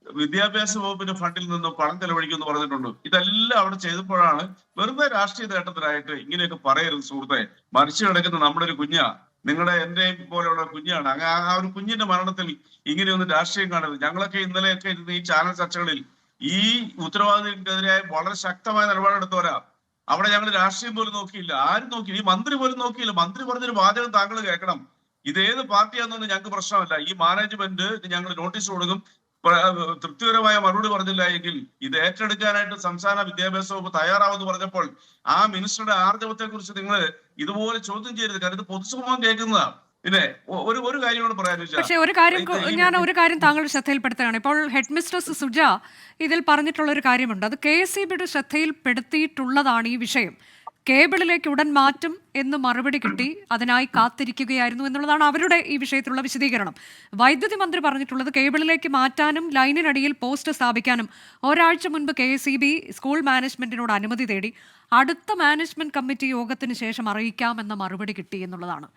വിദ്യാഭ്യാസ വകുപ്പിന്റെ ഫണ്ടിൽ നിന്നും പണം ചെലവഴിക്കുമെന്ന് പറഞ്ഞിട്ടുണ്ട്. ഇതെല്ലാം അവിടെ ചെയ്തപ്പോഴാണ് വെറുതെ രാഷ്ട്രീയ നേട്ടത്തിനായിട്ട് ഇങ്ങനെയൊക്കെ പറയരുത് സുഹൃത്തെ. മരിച്ചു കിടക്കുന്ന നമ്മുടെ ഒരു കുഞ്ഞാ, എന്റെയും പോലെയുള്ള കുഞ്ഞാണ്. ആ ഒരു കുഞ്ഞിന്റെ മരണത്തിൽ ഇങ്ങനെയൊന്നും രാഷ്ട്രീയം കാണരുത്. ഞങ്ങളൊക്കെ ഇന്നലെയൊക്കെ ഇരുന്ന് ഈ ചാനൽ ചർച്ചകളിൽ ഈ ഉത്തരവാദികൾക്കെതിരെ വളരെ ശക്തമായ നിലപാടെടുത്തവരാ. അവിടെ ഞങ്ങൾ രാഷ്ട്രീയം പോലും നോക്കിയില്ല. ആരും നോക്കിയില്ല. ഈ മന്ത്രി പോലും നോക്കിയില്ല. മന്ത്രി പറഞ്ഞൊരു വാചകം താങ്കൾ കേൾക്കണം. ഇതേത് പാർട്ടിയാണെന്നൊന്നും ഞങ്ങൾക്ക് പ്രശ്നമല്ല. ഈ മാനേജ്മെന്റ് ഞങ്ങൾ നോട്ടീസ് കൊടുക്കും. തൃപ്തികരമായ മറുപടി പറഞ്ഞില്ല എങ്കിൽ ഇത് ഏറ്റെടുക്കാനായിട്ട് സംസ്ഥാന വിദ്യാഭ്യാസ വകുപ്പ് തയ്യാറാവെന്ന് പറഞ്ഞപ്പോൾ ആ മിനിസ്റ്ററുടെ ആർജവത്തെ കുറിച്ച് നിങ്ങൾ ഇതുപോലെ ചോദ്യം ചെയ്യരുത്. കാരണം ഇത് പൊതുസമൂഹം കേൾക്കുന്നതാണ്. പിന്നെ ഒരു കാര്യമാണ് പറയാൻ. പക്ഷേ ഞാൻ ഒരു കാര്യം താങ്കളുടെ ശ്രദ്ധയിൽപ്പെടുത്തുകയാണ്. ഇപ്പോൾ ഹെഡ് മിസ്ട്രസ് സുജ ഇതിൽ പറഞ്ഞിട്ടുള്ള ഒരു കാര്യമുണ്ട്. അത് KSEBയുടെ ശ്രദ്ധയിൽപ്പെടുത്തിയിട്ടുള്ളതാണ് ഈ വിഷയം. കേബിളിലേക്ക് ഉടൻ മാറ്റും എന്ന് മറുപടി കിട്ടി, അതിനായി കാത്തിരിക്കുകയായിരുന്നു എന്നുള്ളതാണ് അവരുടെ ഈ വിഷയത്തിലുള്ള വിശദീകരണം. വൈദ്യുതി മന്ത്രി പറഞ്ഞിട്ടുള്ളത് കേബിളിലേക്ക് മാറ്റാനും ലൈനിനടിയിൽ പോസ്റ്റ് സ്ഥാപിക്കാനും ഒരാഴ്ച മുൻപ് KSEB സ്കൂൾ മാനേജ്മെന്റിനോട് അനുമതി തേടി അടുത്ത മാനേജ്മെന്റ് കമ്മിറ്റി യോഗത്തിന് ശേഷം അറിയിക്കാമെന്ന മറുപടി കിട്ടി എന്നുള്ളതാണ്.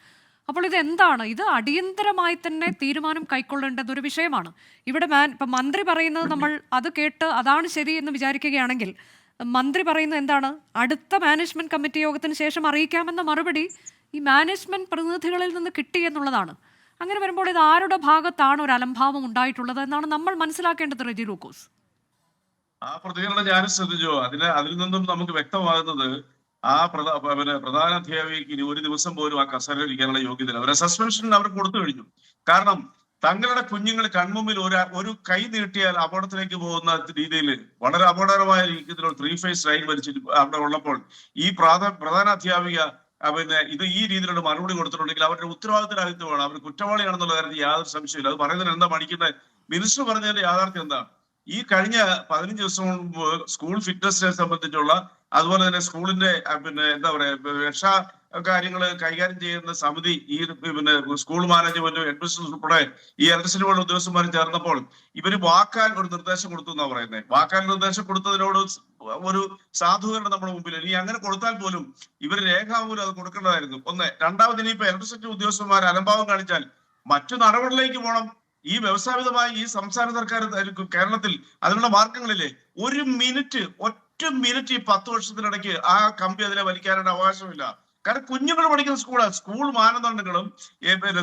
അപ്പോൾ ഇത് എന്താണ്? ഇത് അടിയന്തരമായി തന്നെ തീരുമാനം കൈക്കൊള്ളേണ്ടുന്ന ഒരു വിഷയമാണ്. ഇവിടെ ഇപ്പം മന്ത്രി പറയുന്നത് നമ്മൾ അത് കേട്ട് അതാണ് ശരി എന്ന് വിചാരിക്കുകയാണെങ്കിൽ മന്ത്രി പറയുന്നത് എന്താണ്? അടുത്ത മാനേജ്മെന്റ് കമ്മിറ്റി യോഗത്തിന് ശേഷം അറിയിക്കാമെന്ന മറുപടി ഈ മാനേജ്മെന്റ് പ്രതിനിധികളിൽ നിന്ന് കിട്ടി എന്നുള്ളതാണ്. അങ്ങനെ വരുമ്പോൾ ഇത് ആരുടെ ഭാഗത്താണ് ഒരു അലംഭാവം ഉണ്ടായിട്ടുള്ളത് എന്നാണ് നമ്മൾ മനസ്സിലാക്കേണ്ടത്. റജി ലൂക്കോസ്, ആ പ്രതികരണം ഞാനും ശ്രദ്ധിച്ചു. അതിൽ നിന്നും നമുക്ക് വ്യക്തമാകുന്നത് ആ പ്രധാന അധ്യാപികയ്ക്ക് ഇനി ഒരു ദിവസം പോലും ആ കസേരയിൽ ഇരിക്കാനുള്ള യോഗ്യത അവരെ സസ്പെൻഷൻ അവർ കൊടുത്തു കഴിഞ്ഞു. കാരണം തങ്ങളുടെ കുഞ്ഞുങ്ങൾ കൺമുമ്പിൽ ഒരു കൈ നീട്ടിയാൽ അപകടത്തിലേക്ക് പോകുന്ന രീതിയിൽ വളരെ അപകടകരമായ രീതിയിൽ 3 ഫേസ് ലൈൻ വലിച്ചിട്ട് അവിടെ ഉള്ളപ്പോൾ ഈ പ്രധാന അധ്യാപിക ഇത് ഈ രീതിയിലുള്ള മറുപടി കൊടുത്തിട്ടുണ്ടെങ്കിൽ അവരുടെ ഉത്തരവാദിത്തരാഹിത്യമാണ്. അവർ കുറ്റവാളിയാണെന്നുള്ള കാര്യത്തിൽ യാതൊരു സംശയമില്ല. അത് പറയുന്നതിന് എന്താ മടിക്കുന്നത്? മിനിസ്റ്റർ പറഞ്ഞതിന്റെ യാഥാർത്ഥ്യം എന്താ? ഈ കഴിഞ്ഞ 15 ദിവസം മുമ്പ് സ്കൂൾ ഫിറ്റ്നസിനെ സംബന്ധിച്ചുള്ള അതുപോലെ തന്നെ സ്കൂളിന്റെ എന്താ പറയാ രക്ഷാ കാര്യങ്ങൾ കൈകാര്യം ചെയ്യുന്ന സമിതി ഈ സ്കൂൾ മാനേജ്മെന്റും അഡ്മിനിസ്ട്രേഷൻ ഉൾപ്പെടെ ഈ ഇലക്ട്രിസിറ്റി ബോർഡ് ഉദ്യോഗസ്ഥന്മാർ ചേർന്നപ്പോൾ ഇവര് വാക്കാൽ ഒരു നിർദ്ദേശം കൊടുത്തു എന്നാ പറയുന്നത്. വാക്കാൽ നിർദ്ദേശം കൊടുത്തതിനോട് ഒരു സാധൂകരണം നമ്മുടെ മുമ്പിൽ. ഇനി അങ്ങനെ കൊടുത്താൽ പോലും ഇവർ രേഖാമൂലം അത് കൊടുക്കേണ്ടതായിരുന്നു. ഒന്ന്. രണ്ടാമത് ഇനിയിപ്പോ ഇലക്ട്രിസിറ്റി ഉദ്യോഗസ്ഥന്മാർ അലംഭാവം കാണിച്ചാൽ മറ്റു നടപടികളിലേക്ക് പോകണം. ഈ വ്യവസ്ഥാപിതമായി ഈ സംസ്ഥാന സർക്കാർ കേരളത്തിൽ അതിനുള്ള മാർഗങ്ങളില്ലേ? ഒറ്റ മിനിറ്റ് ഈ 10 വർഷത്തിനിടയ്ക്ക് ആ കമ്പി അതിനെ വലിക്കാനുള്ള അവകാശമില്ല. കാരണം കുഞ്ഞുങ്ങൾ പഠിക്കുന്ന സ്കൂളാണ്. സ്കൂൾ മാനദണ്ഡങ്ങളും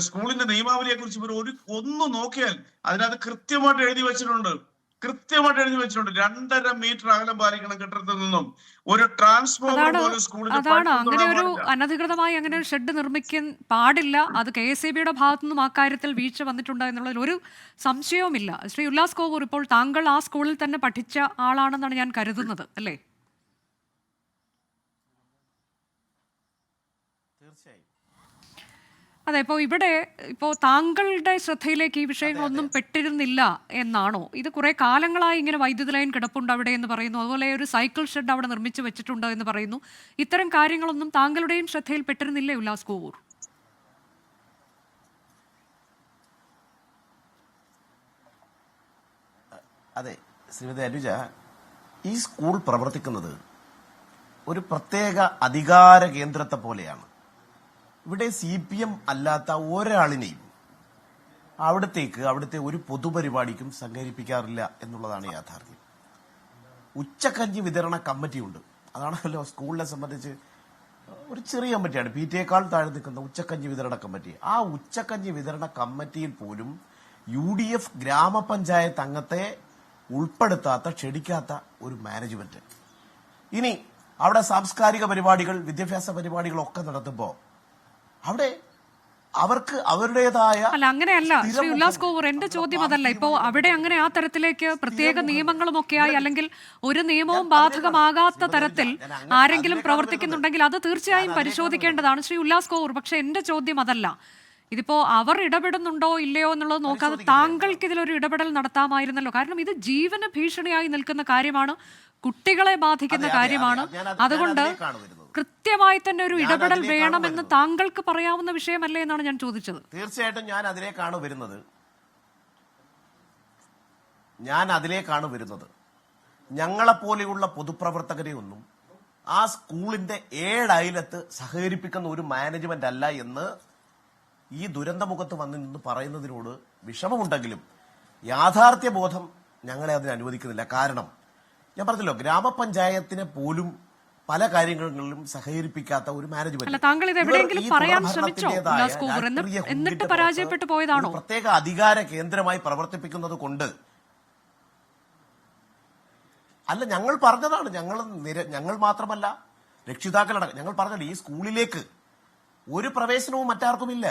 സ്കൂളിന്റെ നിയമാവലിയെ കുറിച്ച് ഇവർ ഒന്ന് നോക്കിയാൽ അതിനകത്ത് കൃത്യമായിട്ട് എഴുതി വെച്ചിട്ടുണ്ട്. കൃത്യമായിട്ട് എഴുതി വെച്ചിട്ടുണ്ട്. 2.5 മീറ്റർ അകലം പാലിക്കണം കെട്ടിടത്തിൽ നിന്നും. ഒരു ട്രാൻസ്ഫോമർ പോലും സ്കൂളിൽ അങ്ങനെ ഒരു അനധികൃതമായി അങ്ങനെ ഒരു ഷെഡ് നിർമ്മിക്കാൻ പാടില്ല. അത് KSEBയുടെ ഭാഗത്തു നിന്നും അക്കാര്യത്തിൽ വീഴ്ച വന്നിട്ടുണ്ട് എന്നുള്ളതിൽ ഒരു സംശയവുമില്ല. ശ്രീ ഉല്ലാസ് കോവൂർ, ഇപ്പോൾ താങ്കൾ ആ സ്കൂളിൽ തന്നെ പഠിച്ച ആളാണെന്നാണ് ഞാൻ കരുതുന്നത്, അല്ലേ? തീർച്ചയായും. അതെ, ഇപ്പോൾ താങ്കളുടെ ശ്രദ്ധയിലേക്ക് ഈ വിഷയങ്ങളൊന്നും പെട്ടിരുന്നില്ല എന്നാണോ? ഇത് കുറെ കാലങ്ങളായി ഇങ്ങനെ വൈദ്യുതി ലൈൻ കിടപ്പുണ്ട് അവിടെ എന്ന് പറയുന്നു, അതുപോലെ ഒരു സൈക്കിൾ ഷെഡ് അവിടെ നിർമ്മിച്ചു വെച്ചിട്ടുണ്ട് എന്ന് പറയുന്നു. ഇത്തരം കാര്യങ്ങളൊന്നും താങ്കളുടെയും ശ്രദ്ധയിൽ പെട്ടിരുന്നില്ലേ ഉല്ലാസ് കോവൂർ? അതെ ശ്രീമതി അനുജ, ഈ സ്കൂൾ പ്രവർത്തിക്കുന്നത് ഒരു പ്രത്യേക അധികാര കേന്ദ്രത്തെ പോലെയാണ്. ഇവിടെ CPM അല്ലാത്ത ഒരാളിനെയും അവിടുത്തെ ഒരു പൊതുപരിപാടിക്കും സംഘടിപ്പിക്കാറില്ല എന്നുള്ളതാണ് യാഥാർത്ഥ്യം. ഉച്ചക്കഞ്ഞി വിതരണ കമ്മിറ്റിയുണ്ട്. അതാണല്ലോ സ്കൂളിനെ സംബന്ധിച്ച് ഒരു ചെറിയ കമ്മിറ്റിയാണ്, PTA-യേക്കാൾ താഴെ നിൽക്കുന്ന ഉച്ചക്കഞ്ഞി വിതരണ കമ്മിറ്റി. ആ ഉച്ചക്കഞ്ഞി വിതരണ കമ്മിറ്റിയിൽ പോലും UDF ഗ്രാമപഞ്ചായത്ത് അംഗത്തെ ഉൾപ്പെടുത്താത്ത, ക്ഷണിക്കാത്ത ഒരു മാനേജ്മെന്റ്. ഇനി അവിടെ സാംസ്കാരിക പരിപാടികൾ, വിദ്യാഭ്യാസ പരിപാടികളൊക്കെ നടത്തുമ്പോൾ അവിടെ അവർക്ക് അവരുടേതായ അങ്ങനെയല്ല ശ്രീ ഉല്ലാസ് കോവൂർ, എന്റെ ചോദ്യം അതല്ല. ഇപ്പോ അവിടെ അങ്ങനെ ആ തരത്തിലേക്ക് പ്രത്യേക നിയമങ്ങളും ഒക്കെയായി, അല്ലെങ്കിൽ ഒരു നിയമവും ബാധകമാകാത്ത തരത്തിൽ ആരെങ്കിലും പ്രവർത്തിക്കുന്നുണ്ടെങ്കിൽ അത് തീർച്ചയായും പരിശോധിക്കേണ്ടതാണ് ശ്രീ ഉല്ലാസ് കോവൂർ. പക്ഷെ എന്റെ ചോദ്യം അതല്ല. ഇതിപ്പോ അവർ ഇടപെടുന്നുണ്ടോ ഇല്ലയോ എന്നുള്ളത് നോക്കാതെ താങ്കൾക്ക് ഇതിലൊരു ഇടപെടൽ നടത്താമായിരുന്നല്ലോ. കാരണം ഇത് ജീവന ഭീഷണിയായി നിൽക്കുന്ന കാര്യമാണ്, കുട്ടികളെ ബാധിക്കുന്ന കാര്യമാണ്. അതുകൊണ്ട് കൃത്യമായി തന്നെ ഒരു ഇടപെടൽ വേണമെന്ന് താങ്കൾക്ക് പറയാവുന്ന വിഷയമല്ലേ എന്നാണ് ഞാൻ ചോദിച്ചത്. തീർച്ചയായിട്ടും ഞാൻ അതിലേക്കാണ് വരുന്നത്. ഞങ്ങളെപ്പോലെയുള്ള പൊതുപ്രവർത്തകരെ ഒന്നും ആ സ്കൂളിന്റെ 7 അയലത്ത് സഹകരിപ്പിക്കുന്ന ഒരു മാനേജ്മെന്റ് അല്ല എന്ന് ഈ ദുരന്തമുഖത്ത് വന്നു നിന്ന് പറയുന്നതിനോട് വിഷമമുണ്ടെങ്കിലും യാഥാർത്ഥ്യ ബോധം ഞങ്ങളെ അതിന് അനുവദിക്കുന്നില്ല. കാരണം ഞാൻ പറഞ്ഞല്ലോ, ഗ്രാമപഞ്ചായത്തിനെ പോലും പല കാര്യങ്ങളിലും സഹകരിപ്പിക്കാത്ത ഒരു മാനേജ്മെന്റ്. താങ്കൾ ഇത് എവിടെയെങ്കിലും പറയാൻ ശ്രമിച്ചോ ഉല്ലാസ് കോവൂർ? എന്നിട്ട് പരാജയപ്പെട്ടു പോയതാണോ? പ്രത്യേക അധികാര കേന്ദ്രമായി പ്രവർത്തിപ്പിക്കുന്നത് കൊണ്ട് അല്ല, ഞങ്ങൾ പറഞ്ഞതാണ്. ഞങ്ങൾ മാത്രമല്ല, രക്ഷിതാക്കളടക്കം ഞങ്ങൾ പറഞ്ഞല്ലോ, ഈ സ്കൂളിലേക്ക് ഒരു പ്രവേശനവും മറ്റാർക്കുമില്ല.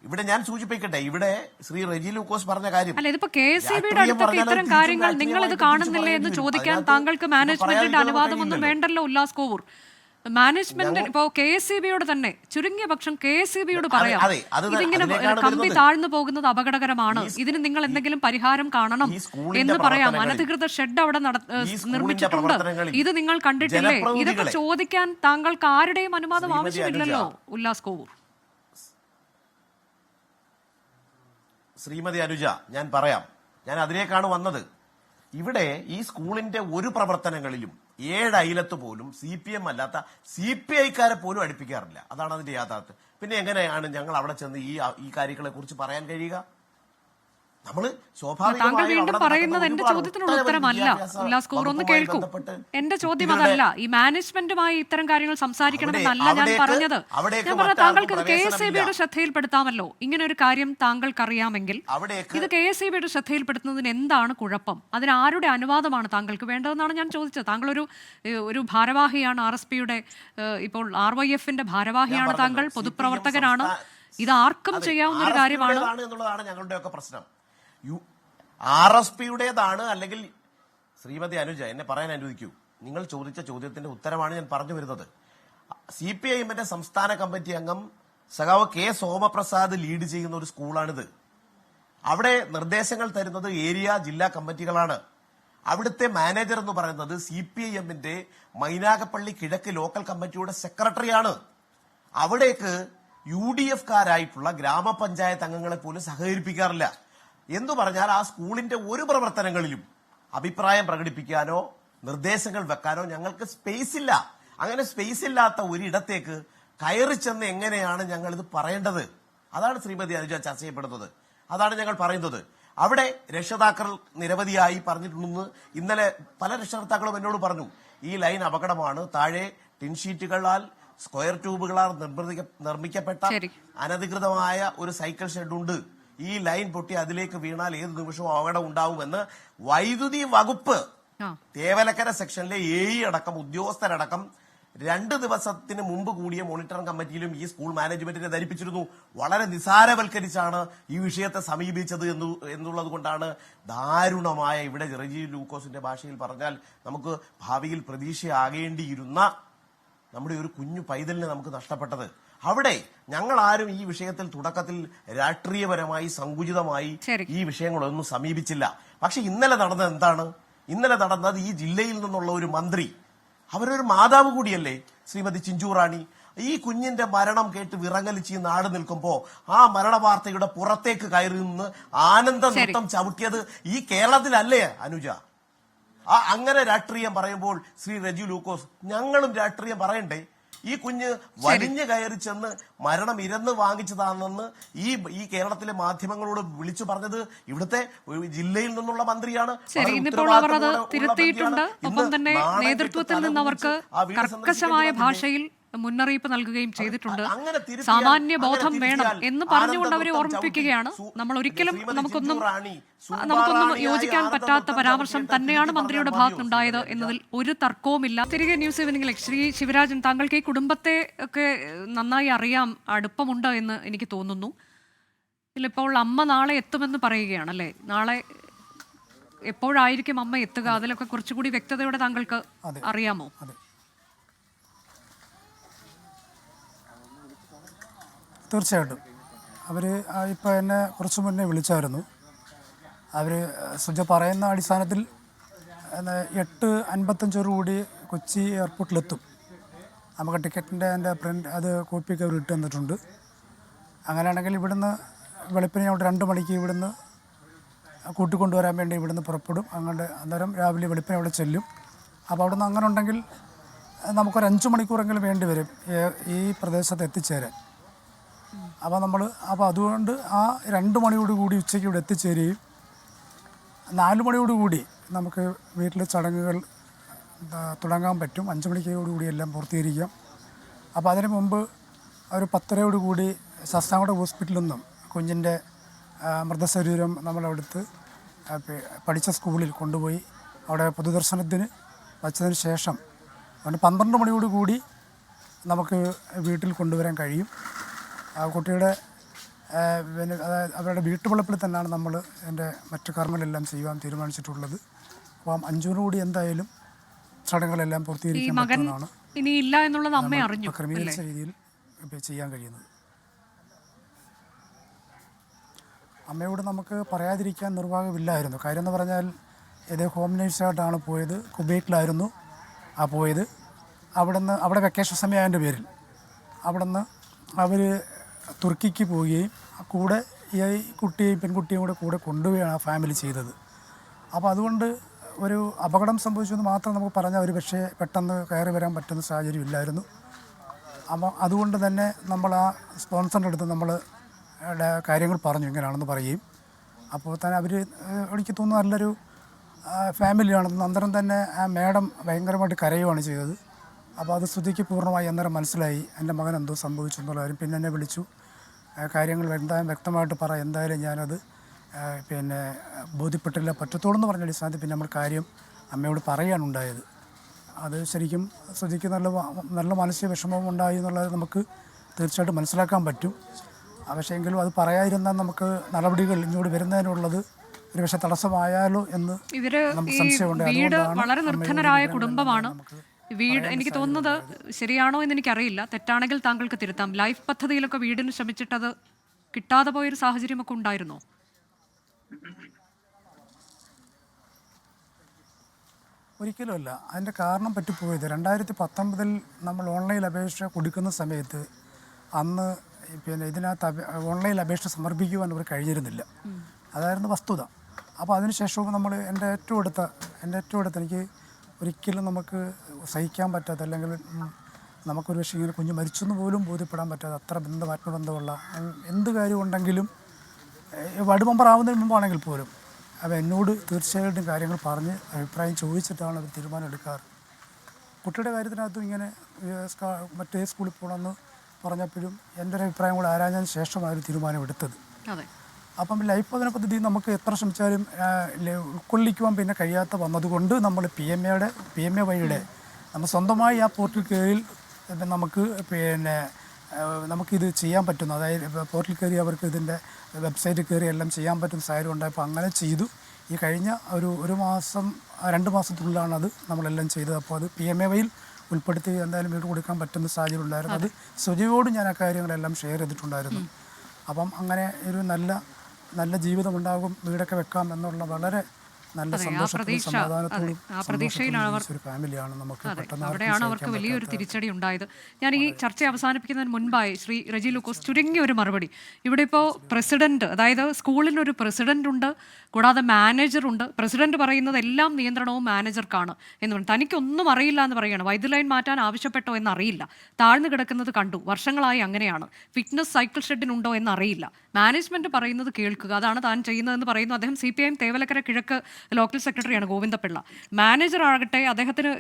ഇവിടെ ഞാൻ സൂചിപ്പിക്കട്ടെ, ഇവിടെ ശ്രീ റെജി ലൂക്കോസ് പറഞ്ഞ കാര്യം അല്ല, ഇതിപ്പോ KSEBയുടെ അടുത്തൊക്കെ ഇത്തരം കാര്യങ്ങൾ നിങ്ങൾ ഇത് കാണുന്നില്ലേ എന്ന് ചോദിക്കാൻ താങ്കൾക്ക് മാനേജ്മെന്റിന്റെ അനുവാദമൊന്നും വേണ്ടല്ലോ ഉല്ലാസ് കോവൂർ. മാനേജ്മെന്റ് ഇപ്പോ KSEBയോട് തന്നെ, ചുരുങ്ങിയ പക്ഷം KSEBയോട് പറയാം, ഇതിങ്ങനെ കമ്പി താഴ്ന്നു പോകുന്നത് അപകടകരമാണ്, ഇതിന് നിങ്ങൾ എന്തെങ്കിലും പരിഹാരം കാണണം എന്ന് പറയാം. അനധികൃത ഷെഡ് അവിടെ നിർമ്മിച്ചിട്ടുണ്ട്, ഇത് നിങ്ങൾ കണ്ടിട്ടില്ലേ? ഇതൊക്കെ ചോദിക്കാൻ താങ്കൾക്ക് ആരുടെയും അനുവാദം ആവശ്യമില്ലല്ലോ ഉല്ലാസ് കോവൂർ. ശ്രീമതി അനുജ, ഞാൻ പറയാം, ഞാൻ അതിലേക്കാണ് വന്നത്. ഇവിടെ ഈ സ്കൂളിന്റെ ഒരു പ്രവർത്തനങ്ങളിലും 7 അയലത്ത് പോലും CPM അല്ലാത്ത CPI-ക്കാരെ പോലും അടുപ്പിക്കാറില്ല. അതാണ് അതിന്റെ യാഥാർത്ഥ്യം. പിന്നെ എങ്ങനെയാണ് ഞങ്ങൾ അവിടെ ചെന്ന് ഈ കാര്യങ്ങളെ കുറിച്ച് പറയാൻ കഴിയുക? താങ്കൾ വീണ്ടും പറയുന്നത് എന്റെ ചോദ്യത്തിനുള്ള ഉത്തരമല്ല ഉല്ലാസ് കോവൂർ. ഒന്ന് കേൾക്കൂ, എന്റെ ചോദ്യം അതല്ല. ഈ മാനേജ്മെന്റുമായി ഇത്തരം കാര്യങ്ങൾ സംസാരിക്കണമെന്നല്ല ഞാൻ പറഞ്ഞത്. ഞാൻ പറഞ്ഞ താങ്കൾക്ക് ഇത് KSEBയുടെ ശ്രദ്ധയിൽപ്പെടുത്താമല്ലോ. ഇങ്ങനെ ഒരു കാര്യം താങ്കൾക്കറിയാമെങ്കിൽ ഇത് KSEBയുടെ ശ്രദ്ധയിൽപ്പെടുത്തുന്നതിന് എന്താണ് കുഴപ്പം? അതിന് ആരുടെ അനുവാദമാണ് താങ്കൾക്ക് വേണ്ടതെന്നാണ് ഞാൻ ചോദിച്ചത്. താങ്കൾ ഒരു ഭാരവാഹിയാണ്, RSPയുടെ ഇപ്പോൾ RYF-ന്റെ ഭാരവാഹിയാണ് താങ്കൾ, പൊതുപ്രവർത്തകനാണ്. ഇത് ആർക്കും ചെയ്യാവുന്ന ഒരു കാര്യമാണ് എന്നുള്ളതാണ് ഞങ്ങളുടെയൊക്കെ പ്രശ്നം. RSPയുടേതാണ് അല്ലെങ്കിൽ ശ്രീമതി അനുജ എന്നെ പറയാൻ അനുവദിക്കൂ. നിങ്ങൾ ചോദിച്ച ചോദ്യത്തിന്റെ ഉത്തരമാണ് ഞാൻ പറഞ്ഞു വരുന്നത്. CPIM-ന്റെ സംസ്ഥാന കമ്മിറ്റി അംഗം സഖാവ് K. സോമപ്രസാദ് ലീഡ് ചെയ്യുന്ന ഒരു സ്കൂളാണിത്. അവിടെ നിർദ്ദേശങ്ങൾ തരുന്നത് ജില്ലാ കമ്മിറ്റികളാണ്. അവിടുത്തെ മാനേജർ എന്ന് പറയുന്നത് CPIM-ന്റെ മൈനാഗപ്പള്ളി കിഴക്ക് ലോക്കൽ കമ്മിറ്റിയുടെ സെക്രട്ടറിയാണ്. അവിടേക്ക് UDF-കാരായിട്ടുള്ള ഗ്രാമപഞ്ചായത്ത് അംഗങ്ങളെ പോലും സഹകരിപ്പിക്കാറില്ല. എന്ന് പറഞ്ഞാൽ ആ സ്കൂളിന്റെ ഒരു പ്രവർത്തനങ്ങളിലും അഭിപ്രായം പ്രകടിപ്പിക്കാനോ നിർദ്ദേശങ്ങൾ വെക്കാനോ ഞങ്ങൾക്ക് സ്പേസ് ഇല്ല. അങ്ങനെ സ്പേസ് ഇല്ലാത്ത ഒരിടത്തേക്ക് കയറി ചെന്ന് എങ്ങനെയാണ് ഞങ്ങൾ ഇത് പറയേണ്ടത്? അതാണ് ശ്രീമതി അനുജ ചർച്ച ചെയ്യപ്പെടുന്നത്. അതാണ് ഞങ്ങൾ പറയുന്നത്. അവിടെ രക്ഷിതാക്കൾ നിരവധിയായി പറഞ്ഞിട്ടുണ്ടെന്ന് ഇന്നലെ പല രക്ഷിതാക്കളും എന്നോട് പറഞ്ഞു. ഈ ലൈൻ അപകടമാണ്, താഴെ ടിൻഷീറ്റുകളാൽ സ്ക്വയർ ട്യൂബുകളാൽ നിർമ്മിക്കപ്പെട്ട അനധികൃതമായ ഒരു സൈക്കിൾ ഷെഡ് ഉണ്ട്. ഈ ലൈൻ പൊട്ടി അതിലേക്ക് വീണാൽ ഏത് നിമിഷവും അപകടം ഉണ്ടാവുമെന്ന് വൈദ്യുതി വകുപ്പ് തേവലക്കര സെക്ഷനിലെ അടക്കം ഉദ്യോഗസ്ഥരടക്കം 2 ദിവസത്തിന് മുമ്പ് കൂടിയ മോണിറ്ററിംഗ് കമ്മിറ്റിയിലും ഈ സ്കൂൾ മാനേജ്മെന്റിനെ ധരിപ്പിച്ചിരുന്നു. വളരെ നിസാരവൽക്കരിച്ചാണ് ഈ വിഷയത്തെ സമീപിച്ചത് എന്നുള്ളത് കൊണ്ടാണ് ദാരുണമായ, ഇവിടെ റെജി ലൂക്കോസിന്റെ ഭാഷയിൽ പറഞ്ഞാൽ നമുക്ക് ഭാവിയിൽ പ്രതീക്ഷയാകേണ്ടിയിരുന്ന നമ്മുടെ ഒരു കുഞ്ഞു പൈതലിനെ നമുക്ക് നഷ്ടപ്പെട്ടത്. അവിടെ ഞങ്ങൾ ആരും ഈ വിഷയത്തിൽ തുടക്കത്തിൽ രാഷ്ട്രീയപരമായി സങ്കുചിതമായി ഈ വിഷയങ്ങളൊന്നും സമീപിച്ചില്ല. പക്ഷെ ഇന്നലെ നടന്നത് എന്താണ്? ഇന്നലെ നടന്നത് ഈ ജില്ലയിൽ നിന്നുള്ള ഒരു മന്ത്രി, അവരൊരു മാതാവ് കൂടിയല്ലേ ശ്രീമതി ചിഞ്ചു റാണി, ഈ കുഞ്ഞിന്റെ മരണം കേട്ട് വിറങ്ങലിച്ച് ഈ നാട് നിൽക്കുമ്പോ ആ മരണ വാർത്തയുടെ പുറത്തേക്ക് കയറി നിന്ന് ആനന്ദ നൃത്തം ചവിട്ടിയത് ഈ കേരളത്തിലല്ലേ അനുജ? അങ്ങനെ രാഷ്ട്രീയം പറയുമ്പോൾ ശ്രീ റെജി ലൂക്കോസ്, ഞങ്ങളും രാഷ്ട്രീയം പറയണ്ടേ? ഈ കുഞ്ഞ് വലിഞ്ഞു കയറി ചെന്ന് മരണം ഇരന്ന് വാങ്ങിച്ചതാണെന്ന് ഈ കേരളത്തിലെ മാധ്യമങ്ങളോട് വിളിച്ചു പറഞ്ഞത് ഇവിടുത്തെ ജില്ലയിൽ നിന്നുള്ള മന്ത്രിയാണ്. ഇന്നിപ്പോൾ അവർ അത് തിരുത്തിയിട്ടുണ്ട്. ഒപ്പം തന്നെ നേതൃത്വത്തിൽ നിന്ന് അവർക്ക് കർക്കശമായ ഭാഷയിൽ മുന്നറിയിപ്പ് നൽകുകയും ചെയ്തിട്ടുണ്ട്. സാമാന്യ ബോധം വേണം എന്ന് പറഞ്ഞുകൊണ്ട് അവരെ ഓർമ്മിപ്പിക്കുകയാണ്. നമ്മൾ ഒരിക്കലും നമുക്കൊന്നും യോജിക്കാൻ പറ്റാത്ത പരാമർശം തന്നെയാണ് മന്ത്രിയുടെ ഭാഗത്തുനിന്നുണ്ടായത് എന്നതിൽ ഒരു തർക്കവുമില്ല. തിരികെ ന്യൂസ് ഈവനിംഗിലേക്ക് ശ്രീ ശിവരാജൻ, താങ്കൾക്ക് ഈ കുടുംബത്തെ ഒക്കെ നന്നായി അറിയാം, അടുപ്പമുണ്ട് എന്ന് എനിക്ക് തോന്നുന്നു. ഇപ്പോൾ അമ്മ നാളെ എത്തുമെന്ന് പറയുകയാണല്ലേ? നാളെ എപ്പോഴായിരിക്കും അമ്മ എത്തുക? അതിലൊക്കെ കുറച്ചുകൂടി വ്യക്തതയോടെ താങ്കൾക്ക് അറിയാമോ? തീർച്ചയായിട്ടും അവർ ഇപ്പോൾ എന്നെ കുറച്ച് മുന്നേ വിളിച്ചായിരുന്നു. അവർ സുജ പറയുന്ന അടിസ്ഥാനത്തിൽ 8:55 കൊച്ചി എയർപോർട്ടിലെത്തും. നമുക്ക് ടിക്കറ്റിൻ്റെ എൻ്റെ പ്രിൻ്റ് അത് കോപ്പിയൊക്കെ അവർ ഇട്ട് തന്നിട്ടുണ്ട്. അങ്ങനെയാണെങ്കിൽ ഇവിടുന്ന് വെളുപ്പിനെ 2 മണിക്ക് ഇവിടുന്ന് കൂട്ടിക്കൊണ്ടുവരാൻ വേണ്ടി ഇവിടുന്ന് പുറപ്പെടും. അന്നേരം രാവിലെ വെളുപ്പിനെ അവിടെ ചെല്ലും. അപ്പോൾ അവിടുന്ന് അങ്ങനെ ഉണ്ടെങ്കിൽ നമുക്കൊരു 5 മണിക്കൂറെങ്കിലും വേണ്ടി വരും ഈ പ്രദേശത്ത് എത്തിച്ചേരാൻ. അപ്പോൾ അതുകൊണ്ട് ആ 2 മണിയോടുകൂടി ഉച്ചയ്ക്ക് ഇവിടെ എത്തിച്ചേരുകയും 4 മണിയോടുകൂടി നമുക്ക് വീട്ടിലെ ചടങ്ങുകൾ തുടങ്ങാൻ പറ്റും. 5 മണിക്കോടുകൂടി എല്ലാം പൂർത്തീകരിക്കാം. അപ്പോൾ അതിന് മുമ്പ് ഒരു 10:30 ശാസ്താംകോട്ട ഹോസ്പിറ്റലിൽ നിന്നും കുഞ്ഞിൻ്റെ മൃതശരീരം നമ്മളവിടുത്ത് പഠിച്ച സ്കൂളിൽ കൊണ്ടുപോയി അവിടെ പൊതുദർശനത്തിന് വച്ചതിന് ശേഷം 12 മണിയോടുകൂടി നമുക്ക് വീട്ടിൽ കൊണ്ടുവരാൻ കഴിയും. കുട്ടിയുടെ പിന്നെ അവരുടെ വീട്ടുവളപ്പിൽ തന്നെയാണ് നമ്മൾ എൻ്റെ മറ്റു കർമ്മങ്ങളെല്ലാം ചെയ്യുവാൻ തീരുമാനിച്ചിട്ടുള്ളത്. അപ്പം 5 എന്തായാലും ചടങ്ങുകളെല്ലാം പൂർത്തീകരിക്കാൻ പറ്റുന്നതാണ്. ക്രമീകരിച്ച രീതിയിൽ ചെയ്യാൻ കഴിയുന്നത്. അമ്മയോട് നമുക്ക് പറയാതിരിക്കാൻ നിർവാഹമില്ലായിരുന്നു. കാര്യം എന്ന് പറഞ്ഞാൽ ഇത് ഹോം നേഴ്സായിട്ടാണ് പോയത്. കുവൈറ്റിലായിരുന്നു പോയത്. അവിടെ വെക്കേഷൻ സമയമായതിൻ്റെ പേരിൽ അവിടുന്ന് അവർ തുർക്കിക്ക് പോവുകയും കൂടെ ഈ പെൺകുട്ടിയും കൂടെ കൊണ്ടുപോവുകയാണ് ആ ഫാമിലി ചെയ്തത്. അപ്പോൾ അതുകൊണ്ട് ഒരു അപകടം സംഭവിച്ചെന്ന് മാത്രം നമുക്ക് പറഞ്ഞാൽ ഒരു പക്ഷേ പെട്ടെന്ന് കയറി വരാൻ പറ്റുന്ന സാഹചര്യം ഇല്ലായിരുന്നു. അപ്പോൾ അതുകൊണ്ട് തന്നെ നമ്മൾ ആ സ്പോൺസറിൻ്റെ അടുത്ത് നമ്മൾ കാര്യങ്ങൾ പറഞ്ഞു, ഇങ്ങനെയാണെന്ന് പറയുകയും അപ്പോൾ തന്നെ അവർ എനിക്ക് തോന്നുന്നു നല്ലൊരു ഫാമിലിയാണെന്ന് അന്നേരം തന്നെ ആ മേഡം ഭയങ്കരമായിട്ട് കരയുകയാണ് ചെയ്തത്. അപ്പോൾ അത് ശ്രുതിക്ക് പൂർണ്ണമായി അന്നേരം മനസ്സിലായി എൻ്റെ മകൻ എന്തോ സംഭവിച്ചു എന്നുള്ള കാര്യം. പിന്നെ എന്നെ വിളിച്ചു, കാര്യങ്ങൾ എന്തായാലും വ്യക്തമായിട്ട് പറ, എന്തായാലും ഞാനത് പിന്നെ ബോധ്യപ്പെട്ടില്ല പറ്റത്തോളം എന്ന് പറഞ്ഞ അടിസ്ഥാനത്തിൽ പിന്നെ നമ്മൾ കാര്യം അമ്മയോട് പറയാനുണ്ടായത്. അത് ശരിക്കും ശ്രുതിക്ക് നല്ല മാനസിക വിഷമം ഉണ്ടായി എന്നുള്ളത് നമുക്ക് തീർച്ചയായിട്ടും മനസ്സിലാക്കാൻ പറ്റും. പക്ഷേ എങ്കിലും അത് പറയാതിരുന്നാൽ നമുക്ക് നടപടികൾ ഇങ്ങോട്ട് വരുന്നതിനുള്ളത് ഒരു പക്ഷേ തടസ്സമായാലോ എന്ന് നമുക്ക് സംശയമുണ്ട്. വളരെ നിർധനരായ കുടുംബമാണ്. വീട് എനിക്ക് തോന്നുന്നത് ശരിയാണോ എന്ന് എനിക്കറിയില്ല, തെറ്റാണെങ്കിൽ താങ്കൾക്ക് തിരുത്താം. ലൈഫ് പദ്ധതിയിലൊക്കെ വീടിന് ശ്രമിച്ചിട്ടത് കിട്ടാതെ പോയൊരു സാഹചര്യമൊക്കെ ഉണ്ടായിരുന്നോ? ഒരിക്കലുമല്ല. അതിൻ്റെ കാരണം പറ്റിപ്പോയത് 2019 നമ്മൾ ഓൺലൈൻ അപേക്ഷ കൊടുക്കുന്ന സമയത്ത് അന്ന് പിന്നെ ഇതിനകത്ത് ഓൺലൈൻ അപേക്ഷ സമർപ്പിക്കുവാൻ അവർ കഴിഞ്ഞിരുന്നില്ല. അതായിരുന്നു വസ്തുത. അപ്പോൾ അതിനുശേഷവും നമ്മൾ എൻ്റെ ഏറ്റവും അടുത്ത് എനിക്ക് ഒരിക്കലും നമുക്ക് സഹിക്കാൻ പറ്റാത്ത, അല്ലെങ്കിൽ നമുക്കൊരു പക്ഷേ ഇങ്ങനെ കുഞ്ഞ് മരിച്ചെന്ന് പോലും ബോധ്യപ്പെടാൻ പറ്റാതെ അത്ര ആത്മബന്ധമുള്ള എന്ത് കാര്യമുണ്ടെങ്കിലും വാർഡ് മെമ്പർ ആവുന്നതിന് മുമ്പാണെങ്കിൽ പോലും അപ്പോൾ എന്നോട് തീർച്ചയായിട്ടും കാര്യങ്ങൾ പറഞ്ഞ് അഭിപ്രായം ചോദിച്ചിട്ടാണ് അവർ തീരുമാനം എടുക്കാറ്. കുട്ടിയുടെ കാര്യത്തിനകത്തും ഇങ്ങനെ മറ്റേ സ്കൂളിൽ പോകണമെന്ന് പറഞ്ഞപ്പോഴും എൻ്റെ ഒരു അഭിപ്രായം കൂടെ ആരാഞ്ഞതിന് ശേഷമാണ് ഒരു തീരുമാനം എടുത്തത്. അപ്പം ലൈഫ് ഭവന പദ്ധതി നമുക്ക് എത്ര ശ്രമിച്ചാലും ഉൾക്കൊള്ളിക്കുവാൻ പിന്നെ കഴിയാത്ത വന്നതുകൊണ്ട് നമ്മൾ PMA വഴിയുടെ നമ്മൾ സ്വന്തമായി ആ പോർട്ടൽ കയറി നമുക്ക് നമുക്കിത് ചെയ്യാൻ പറ്റുന്നു. അതായത് പോർട്ടൽ കയറി അവർക്ക് ഇതിൻ്റെ വെബ്സൈറ്റിൽ കയറി എല്ലാം ചെയ്യാൻ പറ്റുന്ന സാഹചര്യം ഉണ്ടായപ്പോൾ അങ്ങനെ ചെയ്തു. ഈ കഴിഞ്ഞ ഒരു മാസം 2 മാസത്തിനുള്ളിലാണ് അത് നമ്മളെല്ലാം ചെയ്തത്. അപ്പോൾ അത് PMA വഴിയിൽ ഉൾപ്പെടുത്തി എന്തായാലും വീട് കൊടുക്കാൻ പറ്റുന്ന സാഹചര്യം ഉണ്ടായിരുന്നു. അത് സുജയോട് ഞാൻ ആ കാര്യങ്ങളെല്ലാം ഷെയർ ചെയ്തിട്ടുണ്ടായിരുന്നു. അപ്പം അങ്ങനെ ഒരു നല്ല ജീവിതം ഉണ്ടാകും, വീടൊക്കെ വെക്കാം എന്നുള്ള വളരെ നല്ല സന്തോഷത്തോടും സമാധാനത്തോടും ഒരു ഫാമിലിയാണ് നമുക്ക്. അവിടെയാണ് അവർക്ക് വലിയൊരു തിരിച്ചടി ഉണ്ടായത്. ഞാൻ ഈ ചർച്ച അവസാനിപ്പിക്കുന്നതിന് മുൻപായി ശ്രീ റെജി ലൂക്കോസ് ചുരുങ്ങിയ ഒരു മറുപടി. ഇവിടെ ഇപ്പോൾ പ്രസിഡന്റ്, അതായത് സ്കൂളിനൊരു പ്രസിഡന്റ് ഉണ്ട്, കൂടാതെ മാനേജറുണ്ട്. പ്രസിഡന്റ് പറയുന്നത് എല്ലാം നിയന്ത്രണവും മാനേജർക്കാണ് എന്ന് പറഞ്ഞു. തനിക്കൊന്നും അറിയില്ല എന്ന് പറയുകയാണ്. വൈദ്യുതി ലൈൻ മാറ്റാൻ ആവശ്യപ്പെട്ടോ എന്നറിയില്ല, താഴ്ന്നു കിടക്കുന്നത് കണ്ടു, വർഷങ്ങളായി അങ്ങനെയാണ്. ഫിറ്റ്നസ് സൈക്കിൾ ഷെഡിനുണ്ടോ എന്നറിയില്ല, മാനേജ്മെന്റ് പറയുന്നത് കേൾക്കുക, അതാണ് താൻ ചെയ്യുന്നതെന്ന് പറയുന്നു. അദ്ദേഹം CPIM തേവലക്കര കിഴക്ക് ലോക്കൽ സെക്രട്ടറിയാണ് ഗോവിന്ദപിള്ള. മാനേജർ ആകട്ടെ അദ്ദേഹത്തിന്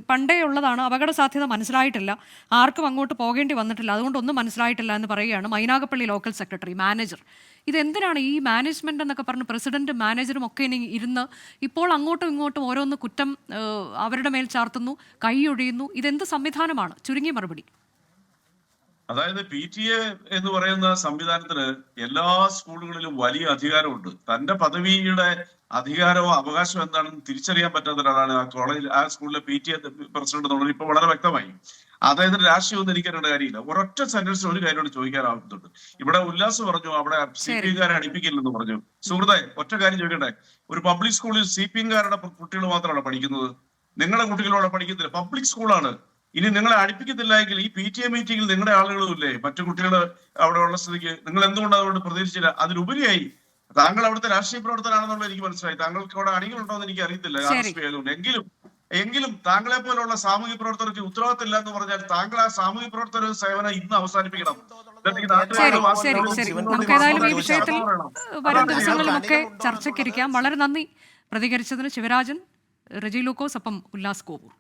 പണ്ടേ ഉള്ളതാണ്, അപകട സാധ്യത മനസ്സിലായിട്ടില്ല, ആർക്കും അങ്ങോട്ട് പോകേണ്ടി വന്നിട്ടില്ല, അതുകൊണ്ടൊന്നും മനസ്സിലായിട്ടില്ല എന്ന് പറയുകയാണ് മൈനാഗപ്പള്ളി ലോക്കൽ സെക്രട്ടറി. മാനേജർ ഇതെന്തിനാണ് ഈ മാനേജ്മെന്റ് എന്നൊക്കെ പറഞ്ഞ് പ്രസിഡന്റും മാനേജറും ഒക്കെ ഇനി ഇരുന്ന് ഇപ്പോൾ അങ്ങോട്ടും ഇങ്ങോട്ടും ഓരോന്ന് കുറ്റം അവരുടെ മേൽ ചാർത്തുന്നു, കൈയൊഴിയുന്നു? ഇതെന്ത് സംവിധാനമാണ്? ചുരുങ്ങിയ മറുപടി. അതായത് PTA എന്ന് പറയുന്ന സംവിധാനത്തിന് എല്ലാ സ്കൂളുകളിലും വലിയ അധികാരമുണ്ട്. തന്റെ പദവിയുടെ അധികാരമോ അവകാശമോ എന്താണെന്ന് തിരിച്ചറിയാൻ പറ്റാത്ത ഒരാളാണ് ആ സ്കൂളിലെ PTA പ്രസിഡന്റ് എന്നുള്ളത് ഇപ്പൊ വളരെ വ്യക്തമായി. അതായത് രാഷ്ട്രീയം ഒന്നും എനിക്കറിയേണ്ട കാര്യമില്ല. ഒരൊറ്റ സെന്റൻസിൽ ഒരു കാര്യമാണ് ചോദിക്കാനാവുന്നുണ്ട്. ഇവിടെ ഉല്ലാസ് പറഞ്ഞു അവിടെ CPIക്കാരെ അടുപ്പിക്കില്ലെന്ന് പറഞ്ഞു. സുഹൃത്തെ, ഒറ്റ കാര്യം ചോദിക്കട്ടെ, ഒരു പബ്ലിക് സ്കൂളിൽ CPIക്കാരുടെ കുട്ടികൾ മാത്രമാണ് പഠിക്കുന്നത്, നിങ്ങളുടെ കുട്ടികളോടെ പഠിക്കത്തില്ല. പബ്ലിക് സ്കൂളാണ്. ഇനി നിങ്ങളെ അടുപ്പിക്കത്തില്ല എങ്കിൽ ഈ PTA മീറ്റിംഗിൽ നിങ്ങളുടെ ആളുകളും ഇല്ലേ, മറ്റു കുട്ടികൾ അവിടെ ഉള്ള സ്ഥിതിക്ക് നിങ്ങൾ എന്തുകൊണ്ട് അതുകൊണ്ട് പ്രതികരിച്ചില്ല? അതിലുപരിയായി താങ്കൾ അവിടുത്തെ രാഷ്ട്രീയ പ്രവർത്തനാണെന്നുള്ളത് എനിക്ക് മനസ്സിലായി. താങ്കൾക്ക് അവിടെ അണികളുണ്ടോ എന്ന് എനിക്ക് അറിയത്തില്ല RSP ആയതുകൊണ്ട്. എങ്കിലും താങ്കളെ പോലുള്ള സാമൂഹ്യ പ്രവർത്തകർക്ക് ഉത്തരവാദിത്തമില്ല എന്ന് പറഞ്ഞാൽ താങ്കൾ ആ സാമൂഹ്യ പ്രവർത്തന സേവനം ഇന്ന് അവസാനിപ്പിക്കണം. ശരി. നമുക്ക് ഏതായാലും ഈ വിഷയത്തിൽ വരും ദിവസങ്ങളിലൊക്കെ ചർച്ചയ്ക്കിരിക്കാം. വളരെ നന്ദി പ്രതികരിച്ചതിന് ശിവരാജൻ, റെജി ലൂക്കോസ്, ഒപ്പം ഉല്ലാസ് കോവൂർ.